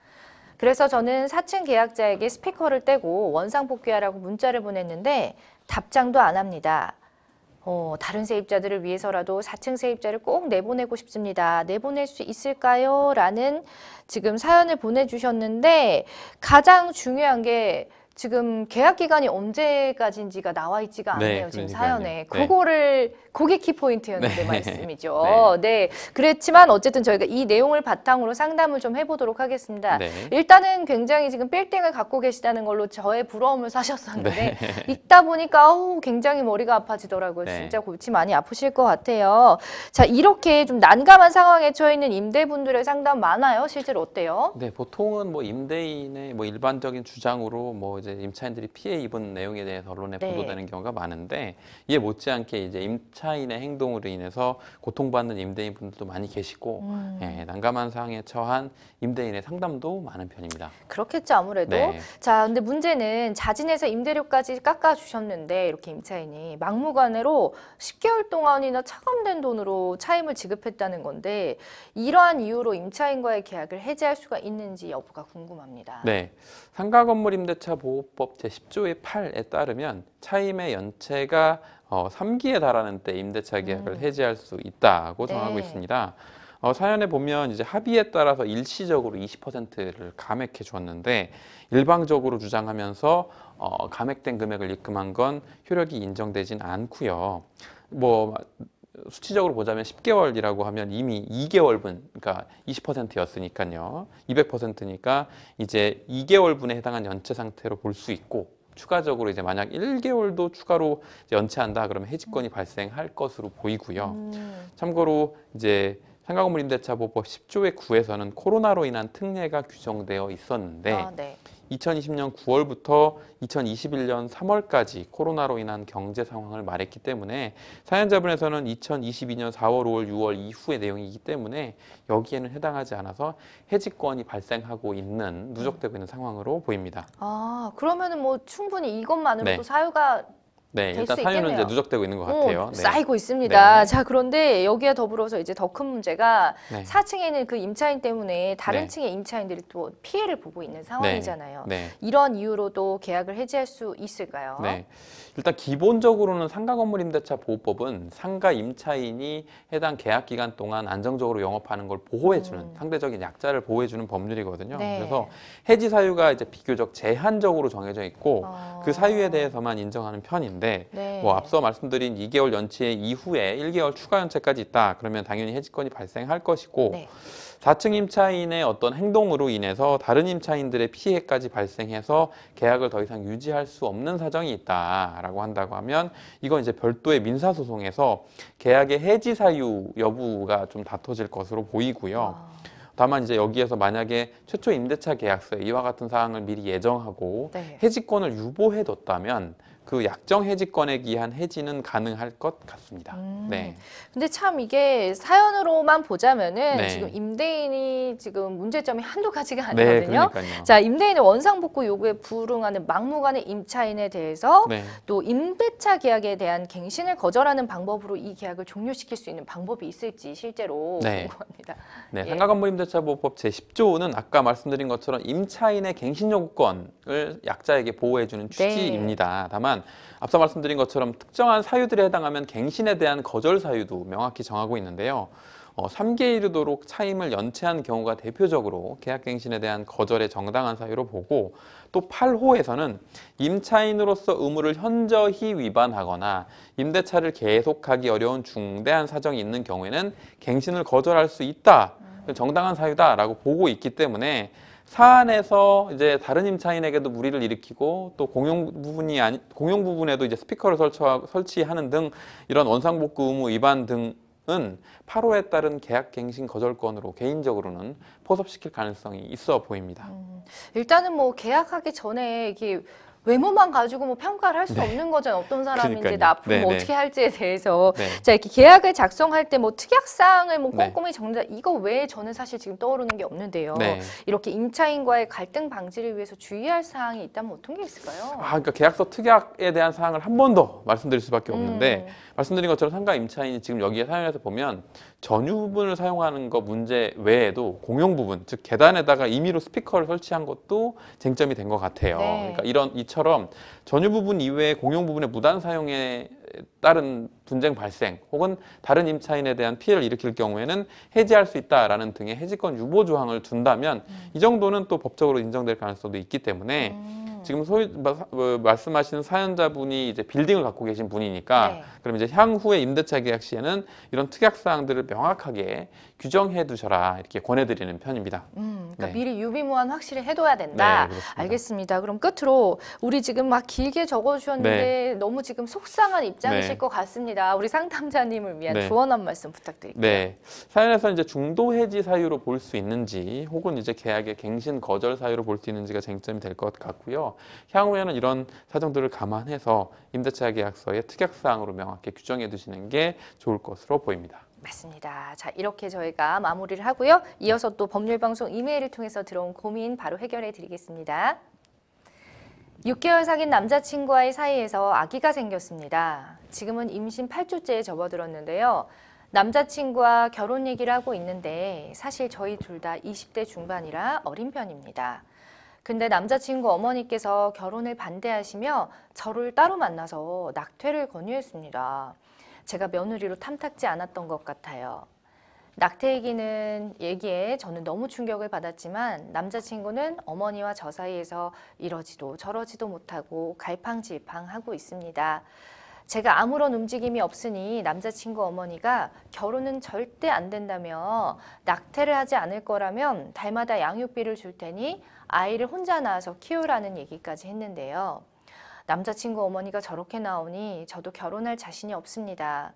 그래서 저는 4층 계약자에게 스피커를 떼고 원상복귀하라고 문자를 보냈는데 답장도 안 합니다. 다른 세입자들을 위해서라도 4층 세입자를 꼭 내보내고 싶습니다. 내보낼 수 있을까요? 라는 지금 사연을 보내주셨는데 가장 중요한 게 지금 계약 기간이 언제까지인지가 나와 있지가 않네요. 지금 사연에. 그게 키포인트였는데 네. 말씀이죠. 네. 그랬지만 어쨌든 저희가 이 내용을 바탕으로 상담을 좀 해보도록 하겠습니다. 네. 일단은 굉장히 지금 빌딩을 갖고 계시다는 걸로 저의 부러움을 사셨었는데 네. 있다 보니까 굉장히 머리가 아파지더라고요. 네. 진짜 골치 많이 아프실 것 같아요. 자, 이렇게 좀 난감한 상황에 처해 있는 임대분들의 상담 많아요? 실제로 어때요? 네, 보통은 뭐 임대인의 뭐 일반적인 주장으로 뭐 이제 임차인들이 피해 입은 내용에 대해서 언론에 보도되는 경우가 많은데 이에 못지않게 이제 임차인의 행동으로 인해서 고통받는 임대인분들도 많이 계시고 난감한 상황에 처한 임대인의 상담도 많은 편입니다. 그렇겠죠, 아무래도. 네. 자, 근데 문제는 자진해서 임대료까지 깎아주셨는데 이렇게 임차인이 막무가내로 10개월 동안이나 차감된 돈으로 차임을 지급했다는 건데 이러한 이유로 임차인과의 계약을 해지할 수가 있는지 여부가 궁금합니다. 네, 상가건물임대차 보호법 제10조의 8에 따르면 차임의 연체가 3기에 달하는 때 임대차 계약을 해지할 수 있다고 정하고 있습니다. 사연에 보면 이제 합의에 따라서 일시적으로 20%를 감액해 주었는데 일방적으로 주장하면서 감액된 금액을 입금한 건 효력이 인정되진 않고요. 뭐 수치적으로 보자면 10개월이라고 하면 이미 2개월분, 그러니까 20%였으니까요. 200%니까 이제 2개월분에 해당한 연체 상태로 볼 수 있고 추가적으로 이제 만약 1개월도 추가로 연체한다 그러면 해지권이 발생할 것으로 보이고요. 참고로 이제 상가건물 임대차 보호법 10조의 9에서는 코로나로 인한 특례가 규정되어 있었는데 2020년 9월부터 2021년 3월까지 코로나로 인한 경제 상황을 말했기 때문에 사연자분에서는 2022년 4월, 5월, 6월 이후의 내용이기 때문에 여기에는 해당하지 않아서 해지권이 발생하고 있는 누적되고 있는 상황으로 보입니다. 그러면은 뭐 충분히 이것만으로도 사유가 네, 일단 사유는 이제 누적되고 있는 것 같아요. 쌓이고 있습니다. 네. 자, 그런데 여기에 더불어서 이제 더 큰 문제가 4층에 있는 그 임차인 때문에 다른 층의 임차인들이 또 피해를 보고 있는 상황이잖아요. 이런 이유로도 계약을 해지할 수 있을까요? 네. 일단 기본적으로는 상가건물임대차 보호법은 상가 임차인이 해당 계약 기간 동안 안정적으로 영업하는 걸 보호해주는 상대적인 약자를 보호해주는 법률이거든요. 그래서 해지 사유가 이제 비교적 제한적으로 정해져 있고 그 사유에 대해서만 인정하는 편인데 뭐 앞서 말씀드린 2개월 연체 이후에 1개월 추가 연체까지 있다. 그러면 당연히 해지권이 발생할 것이고 4층 임차인의 어떤 행동으로 인해서 다른 임차인들의 피해까지 발생해서 계약을 더 이상 유지할 수 없는 사정이 있다라고 한다고 하면 이건 이제 별도의 민사소송에서 계약의 해지 사유 여부가 좀 다퉈질 것으로 보이고요. 다만 이제 여기에서 만약에 최초 임대차 계약서에 이와 같은 사항을 미리 예정하고 해지권을 유보해뒀다면 그 약정 해지권에 기한 해지는 가능할 것 같습니다. 근데 참 이게 사연으로만 보자면은 지금 임대인이 지금 문제점이 한두 가지가 아니거든요. 자, 임대인의 원상복구 요구에 불응하는 막무가내 임차인에 대해서 또 임대차 계약에 대한 갱신을 거절하는 방법으로 이 계약을 종료시킬 수 있는 방법이 있을지 실제로 궁금합니다. 상가건물임대차보호법 제10조는 아까 말씀드린 것처럼 임차인의 갱신 요구권을 약자에게 보호해주는 취지입니다. 다만 앞서 말씀드린 것처럼 특정한 사유들에 해당하면 갱신에 대한 거절 사유도 명확히 정하고 있는데요. 3기에 이르도록 차임을 연체한 경우가 대표적으로 계약갱신에 대한 거절의 정당한 사유로 보고 또 8호에서는 임차인으로서 의무를 현저히 위반하거나 임대차를 계속하기 어려운 중대한 사정이 있는 경우에는 갱신을 거절할 수 있다. 정당한 사유다라고 보고 있기 때문에 사안에서 이제 다른 임차인에게도 무리를 일으키고 또 공용 부분에도 이제 스피커를 설치하는 등 이런 원상복구 의무 위반 등은 8호에 따른 계약갱신 거절권으로 개인적으로는 포섭시킬 가능성이 있어 보입니다. 일단은 뭐 계약하기 전에 이게 외모만 가지고 뭐 평가를 할 수 없는 거잖아요. 어떤 사람이 이제 앞으로 뭐 어떻게 할지에 대해서. 자, 이렇게 계약을 작성할 때 뭐 특약사항을 뭐 꼼꼼히 적는다. 이거 외에 저는 사실 지금 떠오르는 게 없는데요. 이렇게 임차인과의 갈등 방지를 위해서 주의할 사항이 있다면 어떤 게 있을까요? 그러니까 계약서 특약에 대한 사항을 한 번 더 말씀드릴 수밖에 없는데 말씀드린 것처럼 상가 임차인이 지금 여기에 사연에서 보면 전유 부분을 사용하는 거 문제 외에도 공용 부분, 즉 계단에다가 임의로 스피커를 설치한 것도 쟁점이 된 것 같아요. 네. 그러니까 이처럼 전유 부분 이외에 공용 부분의 무단 사용에 따른 분쟁 발생 혹은 다른 임차인에 대한 피해를 일으킬 경우에는 해지할 수 있다라는 등의 해지권 유보 조항을 둔다면 이 정도는 또 법적으로 인정될 가능성도 있기 때문에 지금 말씀하시는 사연자분이 이제 빌딩을 갖고 계신 분이니까 네. 그럼 이제 향후에 임대차 계약 시에는 이런 특약 사항들을 명확하게 규정해 두셔라 이렇게 권해드리는 편입니다. 그러니까 네. 미리 유비무환 확실히 해둬야 된다. 네, 알겠습니다. 그럼 끝으로 우리 지금 막 길게 적어주셨는데 너무 지금 속상한 입장이실 것 같습니다. 우리 상담자님을 위한 조언 한 말씀 부탁드릴게요. 네, 사연에서 이제 중도 해지 사유로 볼 수 있는지 혹은 이제 계약의 갱신 거절 사유로 볼 수 있는지가 쟁점이 될 것 같고요. 향후에는 이런 사정들을 감안해서 임대차 계약서에 특약 사항으로 명확히 규정해 두시는 게 좋을 것으로 보입니다. 맞습니다. 자, 이렇게 저희가 마무리를 하고요. 이어서 또 법률방송 이메일을 통해서 들어온 고민 바로 해결해 드리겠습니다. 6개월 사귄 남자친구와의 사이에서 아기가 생겼습니다. 지금은 임신 8주째에 접어들었는데요. 남자친구와 결혼 얘기를 하고 있는데 사실 저희 둘 다 20대 중반이라 어린 편입니다. 근데 남자친구 어머니께서 결혼을 반대하시며 저를 따로 만나서 낙태를 권유했습니다. 제가 며느리로 탐탁지 않았던 것 같아요. 낙태 얘기에 저는 너무 충격을 받았지만 남자친구는 어머니와 저 사이에서 이러지도 저러지도 못하고 갈팡질팡하고 있습니다. 제가 아무런 움직임이 없으니 남자친구 어머니가 결혼은 절대 안 된다며 낙태를 하지 않을 거라면 달마다 양육비를 줄 테니 아이를 혼자 낳아서 키우라는 얘기까지 했는데요. 남자친구 어머니가 저렇게 나오니 저도 결혼할 자신이 없습니다.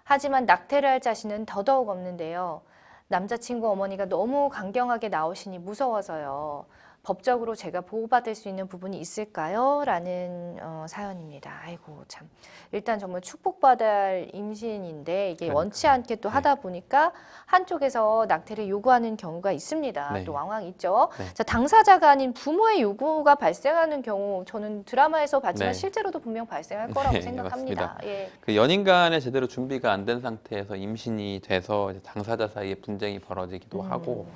하지만 낙태를 할 자신은 더더욱 없는데요. 남자친구 어머니가 너무 강경하게 나오시니 무서워서요. 법적으로 제가 보호받을 수 있는 부분이 있을까요? 라는 사연입니다. 아이고 참. 일단 정말 축복받을 할 임신인데 이게 원치 않게 또 하다 보니까 한쪽에서 낙태를 요구하는 경우가 있습니다. 네. 또 왕왕 있죠. 네. 자, 당사자가 아닌 부모의 요구가 발생하는 경우 저는 드라마에서 봤지만 네. 실제로도 분명 발생할 거라고 네, 생각합니다. 맞습니다. 예. 그 연인 간에 제대로 준비가 안 된 상태에서 임신이 돼서 이제 당사자 사이에 분쟁이 벌어지기도 하고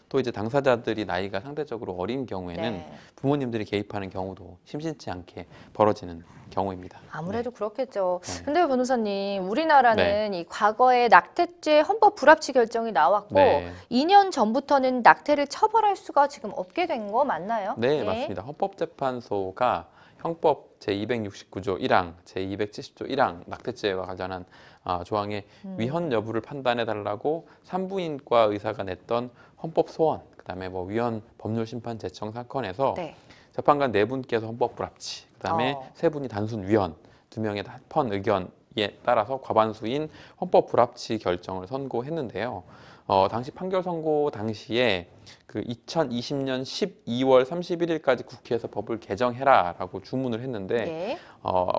또 이제 당사자들이 나이가 상대적으로 어린 경우에는 네. 부모님들이 개입하는 경우도 심심치 않게 벌어지는 경우입니다. 아무래도 그렇겠죠. 네. 근데 변호사님, 우리나라는 이 과거에 낙태죄 헌법 불합치 결정이 나왔고 네. 2년 전부터는 낙태를 처벌할 수가 지금 없게 된 거 맞나요? 네, 예. 맞습니다. 헌법재판소가 형법 제269조 1항, 제270조 1항 낙태죄와 관련한 조항의 위헌 여부를 판단해달라고 산부인과 의사가 냈던 헌법 소원, 그다음에 뭐 위헌 법률 심판 제청 사건에서 네. 재판관 4분께서 헌법 불합치, 그다음에 3분이 단순 위헌, 2명의 합헌 의견에 따라서 과반수인 헌법 불합치 결정을 선고했는데요. 당시 판결 선고 당시에 그 2020년 12월 31일까지 국회에서 법을 개정해라라고 주문을 했는데 예.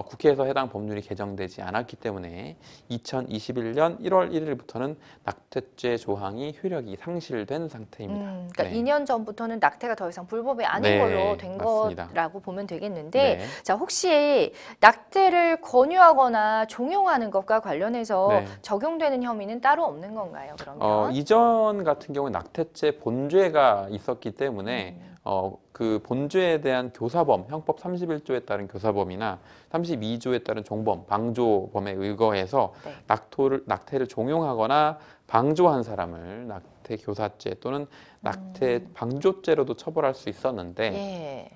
국회에서 해당 법률이 개정되지 않았기 때문에 2021년 1월 1일부터는 낙태죄 조항이 효력이 상실된 상태입니다. 그러니까 네. 2년 전부터는 낙태가 더 이상 불법이 아닌 네, 걸로 된 맞습니다. 거라고 보면 되겠는데 네. 자, 혹시 낙태를 권유하거나 종용하는 것과 관련해서 네. 적용되는 혐의는 따로 없는 건가요? 그러면? 이전 같은 경우에 낙태죄 본죄가 있었기 때문에 그 본죄에 대한 교사범, 형법 31조에 따른 교사범이나 32조에 따른 종범, 방조범에 의거해서 네. 낙태를 종용하거나 방조한 사람을 낙태 교사죄 또는 낙태 방조죄로도 처벌할 수 있었는데 예.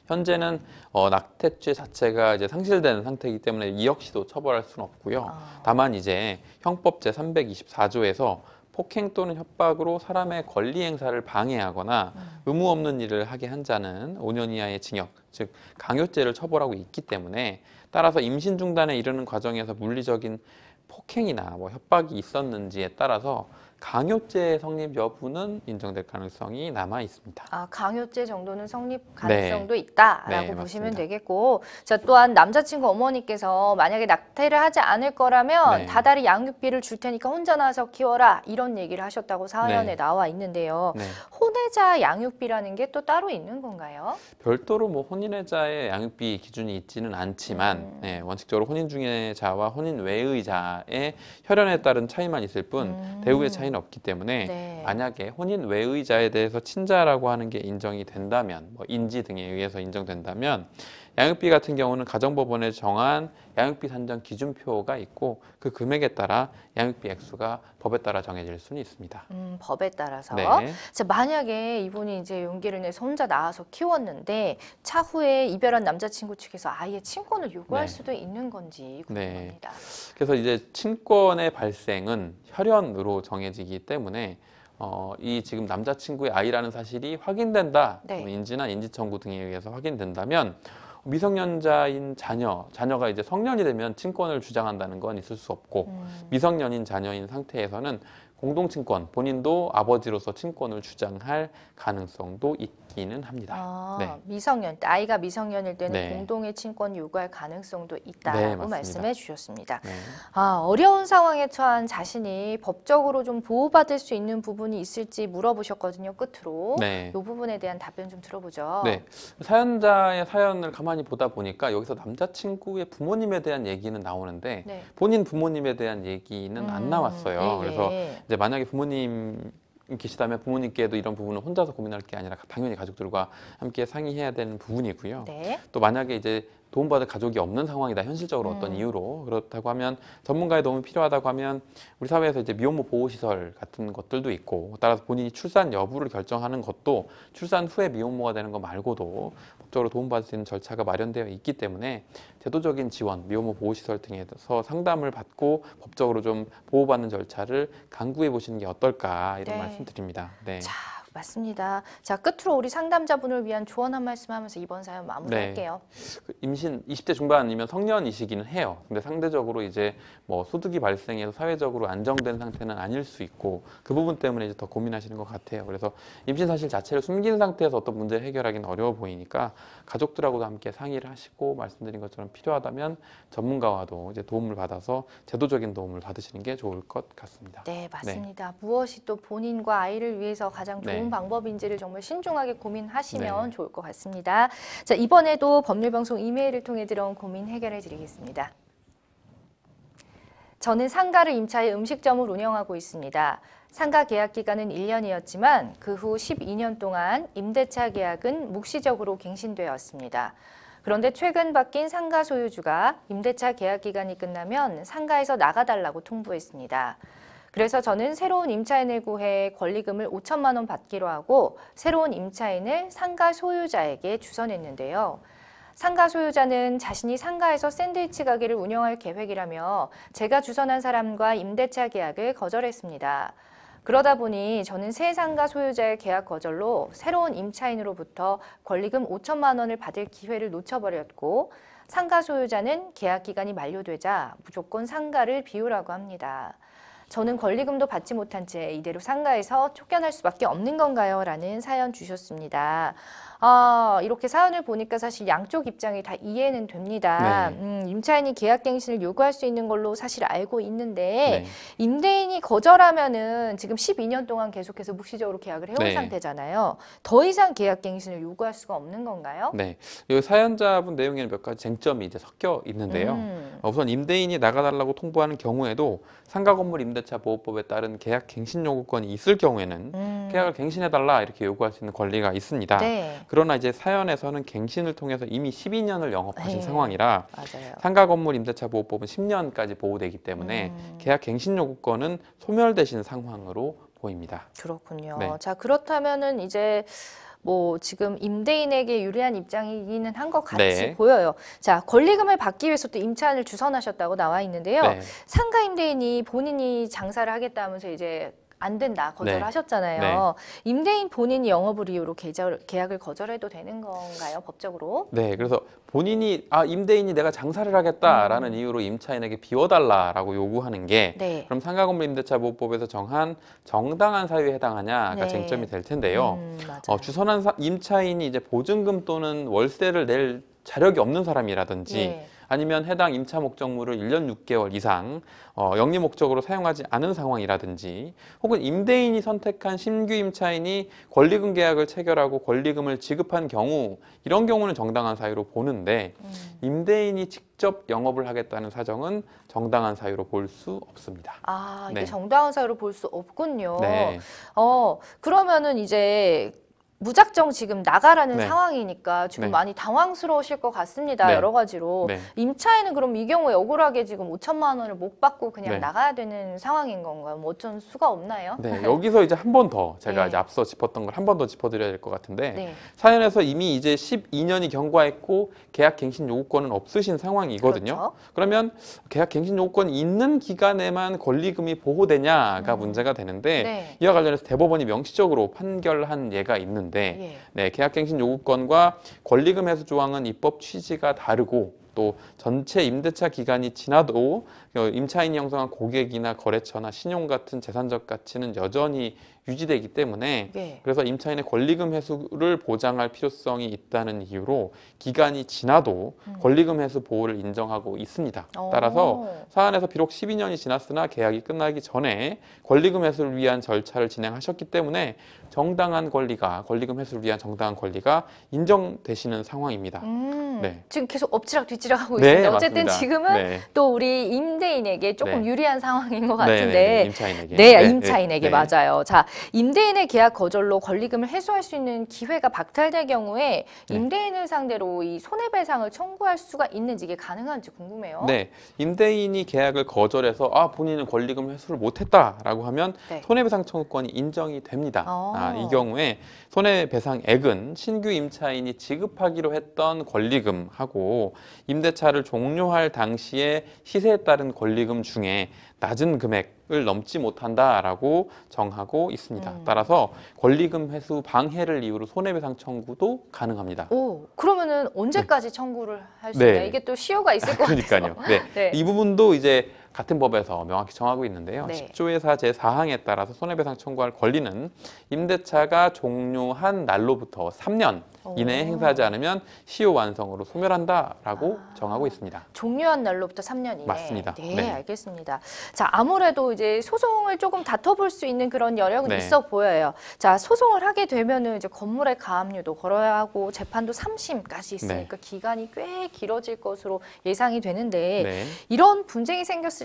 현재는 낙태죄 자체가 이제 상실된 상태이기 때문에 이 역시도 처벌할 수는 없고요. 다만 이제 형법 제 324조에서 폭행 또는 협박으로 사람의 권리 행사를 방해하거나 의무 없는 일을 하게 한 자는 5년 이하의 징역, 즉 강요죄를 처벌하고 있기 때문에 따라서 임신 중단에 이르는 과정에서 물리적인 폭행이나 뭐 협박이 있었는지에 따라서 강요죄 성립 여부는 인정될 가능성이 남아 있습니다. 아, 강요죄 정도는 성립 가능성도 네. 있다라고 네, 보시면 맞습니다. 되겠고, 자, 또한 남자친구 어머니께서 만약에 낙태를 하지 않을 거라면 네. 다달이 양육비를 줄 테니까 혼자 나와서 키워라 이런 얘기를 하셨다고 사연에 네. 나와 있는데요. 네. 혼외자 양육비라는 게 또 따로 있는 건가요? 별도로 뭐 혼인외자의 양육비 기준이 있지는 않지만 네, 원칙적으로 혼인 중의자와 혼인 외의자의 혈연에 따른 차이만 있을 뿐 대우의 차이는 없기 때문에 네. 만약에 혼인 외의자에 대해서 친자라고 하는 게 인정이 된다면 뭐 인지 등에 의해서 인정된다면 양육비 같은 경우는 가정법원에 정한 양육비 산정 기준표가 있고 그 금액에 따라 양육비 액수가 법에 따라 정해질 수는 있습니다. 법에 따라서. 네. 자, 만약에 이분이 이제 용기를 내서 혼자 나와서 키웠는데 차후에 이별한 남자친구 측에서 아예 친권을 요구할 네. 수도 있는 건지 궁금합니다. 그래서 이제 친권의 발생은 혈연으로 정해지기 때문에 이 지금 남자친구의 아이라는 사실이 확인된다, 네. 인지나 인지청구 등에 의해서 확인된다면 미성년자인 자녀가 이제 성년이 되면 친권을 주장한다는 건 있을 수 없고 미성년인 자녀인 상태에서는 공동친권, 본인도 아버지로서 친권을 주장할 가능성도 있기는 합니다. 아, 네. 미성년, 아이가 미성년일 때는 네. 공동의 친권 요구할 가능성도 네, 있다고 맞습니다. 말씀해 주셨습니다. 네. 아, 어려운 상황에 처한 자신이 법적으로 좀 보호받을 수 있는 부분이 있을지 물어보셨거든요, 끝으로. 네. 이 부분에 대한 답변 좀 들어보죠. 네, 사연자의 사연을 가만히 보다 보니까 여기서 남자친구의 부모님에 대한 얘기는 나오는데 네. 본인 부모님에 대한 얘기는 안 나왔어요. 예, 그래서 예. 이제 만약에 부모님 계시다면 부모님께도 이런 부분은 혼자서 고민할 게 아니라 당연히 가족들과 함께 상의해야 되는 부분이고요. 네. 또 만약에 이제 도움받을 가족이 없는 상황이다, 현실적으로 어떤 이유로 그렇다고 하면 전문가의 도움이 필요하다고 하면 우리 사회에서 이제 미혼모 보호시설 같은 것들도 있고 따라서 본인이 출산 여부를 결정하는 것도 출산 후에 미혼모가 되는 것 말고도 법적으로 도움받을 수 있는 절차가 마련되어 있기 때문에 제도적인 지원, 미혼모 보호시설 등에서 상담을 받고 법적으로 좀 보호받는 절차를 강구해 보시는 게 어떨까 이런 네. 말씀드립니다. 네. 자, 맞습니다. 자, 끝으로 우리 상담자분을 위한 조언 한 말씀 하면서 이번 사연 마무리할게요. 그 임신 20대 중반이면 성년이시기는 해요. 근데 상대적으로 이제 뭐 소득이 발생해서 사회적으로 안정된 상태는 아닐 수 있고 그 부분 때문에 이제 더 고민하시는 것 같아요. 그래서 임신 사실 자체를 숨긴 상태에서 어떤 문제를 해결하기는 어려워 보이니까 가족들하고도 함께 상의를 하시고 말씀드린 것처럼 필요하다면 전문가와도 이제 도움을 받아서 제도적인 도움을 받으시는 게 좋을 것 같습니다. 네, 맞습니다. 무엇이 또 본인과 아이를 위해서 가장 좋은 방법인지를 정말 신중하게 고민하시면 좋을 것 같습니다. 자, 이번에도 법률방송 이메일을 통해 들어온 고민 해결해 드리겠습니다. 저는 상가를 임차해 음식점을 운영하고 있습니다. 상가 계약 기간은 1년이었지만 그 후 12년 동안 임대차 계약은 묵시적으로 갱신되었습니다. 그런데 최근 바뀐 상가 소유주가 임대차 계약 기간이 끝나면 상가에서 나가달라고 통보했습니다. 그래서 저는 새로운 임차인을 구해 권리금을 5천만 원 받기로 하고 새로운 임차인을 상가 소유자에게 주선했는데요. 상가 소유자는 자신이 상가에서 샌드위치 가게를 운영할 계획이라며 제가 주선한 사람과 임대차 계약을 거절했습니다. 그러다 보니 저는 새 상가 소유자의 계약 거절로 새로운 임차인으로부터 권리금 5천만 원을 받을 기회를 놓쳐버렸고 상가 소유자는 계약 기간이 만료되자 무조건 상가를 비우라고 합니다. 저는 권리금도 받지 못한 채 이대로 상가에서 쫓겨날 수밖에 없는 건가요? 라는 사연 주셨습니다. 이렇게 사연을 보니까 사실 양쪽 입장이 다 이해는 됩니다. 임차인이 계약갱신을 요구할 수 있는 걸로 사실 알고 있는데 임대인이 거절하면은 지금 12년 동안 계속해서 묵시적으로 계약을 해온 상태잖아요. 더 이상 계약갱신을 요구할 수가 없는 건가요? 네, 이 사연자분 내용에는 몇 가지 쟁점이 이제 섞여 있는데요. 우선 임대인이 나가달라고 통보하는 경우에도 상가건물 임대차 보호법에 따른 계약 갱신 요구권이 있을 경우에는 계약을 갱신해달라 이렇게 요구할 수 있는 권리가 있습니다. 그러나 이제 사연에서는 갱신을 통해서 이미 12년을 영업하신 상황이라 상가 건물 임대차 보호법은 10년까지 보호되기 때문에 계약 갱신 요구권은 소멸되신 상황으로 보입니다. 그렇군요. 자, 그렇다면은 이제 뭐 지금 임대인에게 유리한 입장이기는 한 것 같이 보여요. 자, 권리금을 받기 위해서 또 임차인을 주선하셨다고 나와 있는데요. 상가 임대인이 본인이 장사를 하겠다면서 이제 안 된다 네. 거절하셨잖아요. 임대인 본인이 영업을 이유로 계약을 거절해도 되는 건가요, 법적으로? 네, 그래서 본인이 임대인이 내가 장사를 하겠다라는 이유로 임차인에게 비워달라라고 요구하는 게 네. 그럼 상가건물임대차보호법에서 정한 정당한 사유에 해당하냐가 네. 쟁점이 될 텐데요. 맞아요. 주선한 임차인이 이제 보증금 또는 월세를 낼 자력이 없는 사람이라든지 예. 아니면 해당 임차 목적물을 1년 6개월 이상 영리 목적으로 사용하지 않은 상황이라든지 혹은 임대인이 선택한 신규 임차인이 권리금 계약을 체결하고 권리금을 지급한 경우 이런 경우는 정당한 사유로 보는데 임대인이 직접 영업을 하겠다는 사정은 정당한 사유로 볼 수 없습니다. 이게 네. 정당한 사유로 볼 수 없군요. 네. 그러면은 이제 무작정 지금 나가라는 네. 상황이니까 지금 네. 많이 당황스러우실 것 같습니다. 네. 여러 가지로. 네. 임차인은 그럼 이 경우에 억울하게 지금 5천만 원을 못 받고 그냥 네. 나가야 되는 상황인 건가요? 뭐 어쩔 수가 없나요? 네, 여기서 이제 한 번 더 제가 네. 이제 앞서 짚었던 걸 한 번 더 짚어드려야 될 것 같은데 네. 사연에서 이미 이제 12년이 경과했고 계약 갱신 요구권은 없으신 상황이거든요. 그렇죠. 그러면 계약 갱신 요구권이 있는 기간에만 권리금이 보호되냐가 문제가 되는데 네. 이와 관련해서 대법원이 명시적으로 판결한 예가 있는데 예. 네, 계약갱신 요구권과 권리금 해소 조항은 입법 취지가 다르고 또 전체 임대차 기간이 지나도 임차인이 형성한 고객이나 거래처나 신용 같은 재산적 가치는 여전히 유지되기 때문에 예. 그래서 임차인의 권리금 회수를 보장할 필요성이 있다는 이유로 기간이 지나도 권리금 회수 보호를 인정하고 있습니다. 따라서 사안에서 비록 12년이 지났으나 계약이 끝나기 전에 권리금 회수를 위한 절차를 진행하셨기 때문에 정당한 권리가 권리금 회수를 위한 정당한 권리가 인정되시는 상황입니다. 네. 지금 계속 엎치락 뒤치락 하고 네, 있습니다. 어쨌든 맞습니다. 지금은 네. 또 우리 임대인에게 조금 네. 유리한 상황인 것 네, 같은데 네, 임차인에게. 네, 네, 임차인에게 네. 맞아요. 자, 임대인의 계약 거절로 권리금을 해소할 수 있는 기회가 박탈될 경우에 네. 임대인을 상대로 이 손해배상을 청구할 수가 있는지 이게 가능한지 궁금해요. 네, 임대인이 계약을 거절해서 본인은 권리금 회수를 못했다라고 하면 네. 손해배상 청구권이 인정이 됩니다. 이 경우에 손해배상액은 신규 임차인이 지급하기로 했던 권리금하고 임대차를 종료할 당시에 시세에 따른 권리금 중에 낮은 금액을 넘지 못한다라고 정하고 있습니다. 따라서 권리금 회수 방해를 이유로 손해배상 청구도 가능합니다. 그러면은 언제까지 청구를 할 수 네. 있나요? 이게 또 시효가 있을 것 그러니까요. 같아서. 네. 네. 이 부분도 이제 같은 법에서 명확히 정하고 있는데요. 네. 10조의 4 제4항에 따라서 손해배상 청구할 권리는 임대차가 종료한 날로부터 3년 이내에 행사하지 않으면 시효 완성으로 소멸한다라고 정하고 있습니다. 종료한 날로부터 3년 이내. 맞습니다. 네, 네. 알겠습니다. 자, 아무래도 이제 소송을 조금 다퉈볼 수 있는 그런 여력은 네. 있어 보여요. 자, 소송을 하게 되면은 이제 건물의 가압류도 걸어야 하고 재판도 3심까지 있으니까 기간이 꽤 길어질 것으로 예상이 되는데 네. 이런 분쟁이 생겼을 때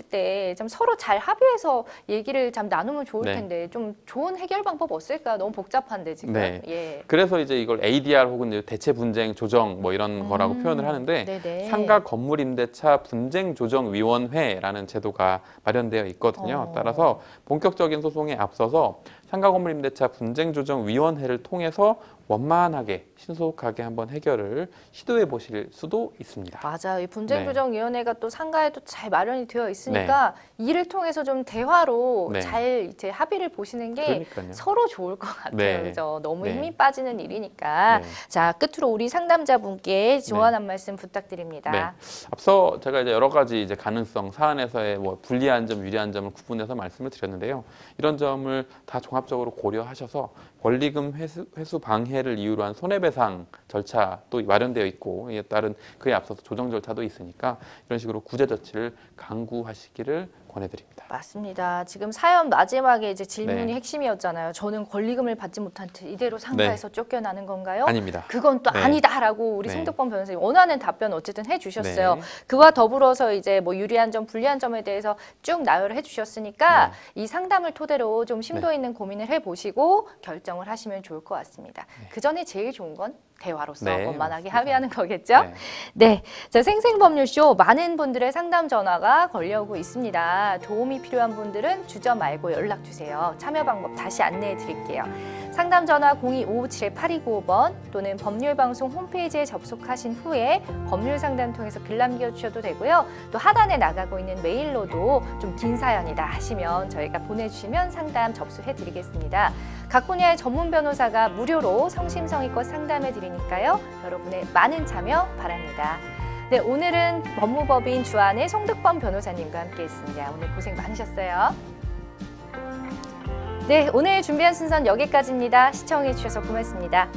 좀 서로 잘 합의해서 얘기를 좀 나누면 좋을 네. 텐데 좀 좋은 해결 방법 없을까요? 너무 복잡한데 지금. 네. 예. 그래서 이제 이걸 ADR 혹은 이제 대체 분쟁 조정 뭐 이런 거라고 표현을 하는데 네네. 상가 건물 임대차 분쟁 조정 위원회라는 제도가 마련되어 있거든요. 따라서 본격적인 소송에 앞서서 상가 건물 임대차 분쟁 조정 위원회를 통해서 원만하게 신속하게 한번 해결을 시도해 보실 수도 있습니다. 맞아요. 이 분쟁조정위원회가 또 상가에도 잘 마련이 되어 있으니까 네. 이를 통해서 좀 대화로 네. 잘 이제 합의를 보시는 게 그러니까요. 서로 좋을 것 같아요. 네. 그죠? 너무 네. 힘이 빠지는 일이니까. 네. 자, 끝으로 우리 상담자분께 조언 한 말씀 부탁드립니다. 네. 앞서 제가 이제 여러 가지 이제 가능성 사안에서의 뭐 불리한 점, 유리한 점을 구분해서 말씀을 드렸는데요. 이런 점을 다 종합적으로 고려하셔서 권리금 회수 방해를 이유로 한 손해배상 절차도 마련되어 있고 이에 따른 그에 앞서서 조정 절차도 있으니까 이런 식으로 구제 조치를 강구하시기를 권해드립니다. 맞습니다. 지금 사연 마지막에 이제 질문이 네. 핵심이었잖아요. 저는 권리금을 받지 못한 채 이대로 상가에서 쫓겨나는 건가요? 아닙니다. 그건 또 네. 아니다라고 우리 네. 송덕범 변호사님 원하는 답변 어쨌든 해주셨어요. 네. 그와 더불어서 이제 뭐 유리한 점, 불리한 점에 대해서 쭉 나열을 해주셨으니까 이 상담을 토대로 좀 심도 있는 고민을 해보시고 결정을 하시면 좋을 것 같습니다. 그 전에 제일 좋은 건 대화로서 네, 원만하게 맞습니다. 합의하는 거겠죠? 네. 네, 자, 생생법률쇼 많은 분들의 상담 전화가 걸려오고 있습니다. 도움이 필요한 분들은 주저 말고 연락 주세요. 참여 방법 다시 안내해 드릴게요. 상담 전화 02-557-8295번 또는 법률방송 홈페이지에 접속하신 후에 법률 상담 통해서 글 남겨주셔도 되고요. 또 하단에 나가고 있는 메일로도 좀 긴 사연이다 하시면 저희가 보내주시면 상담 접수해 드리겠습니다. 각 분야의 전문 변호사가 무료로 성심성의껏 상담해 드리니까요. 여러분의 많은 참여 바랍니다. 네, 오늘은 법무법인 주한의 송득범 변호사님과 함께했습니다. 오늘 고생 많으셨어요. 네, 오늘 준비한 순서는 여기까지입니다. 시청해 주셔서 고맙습니다.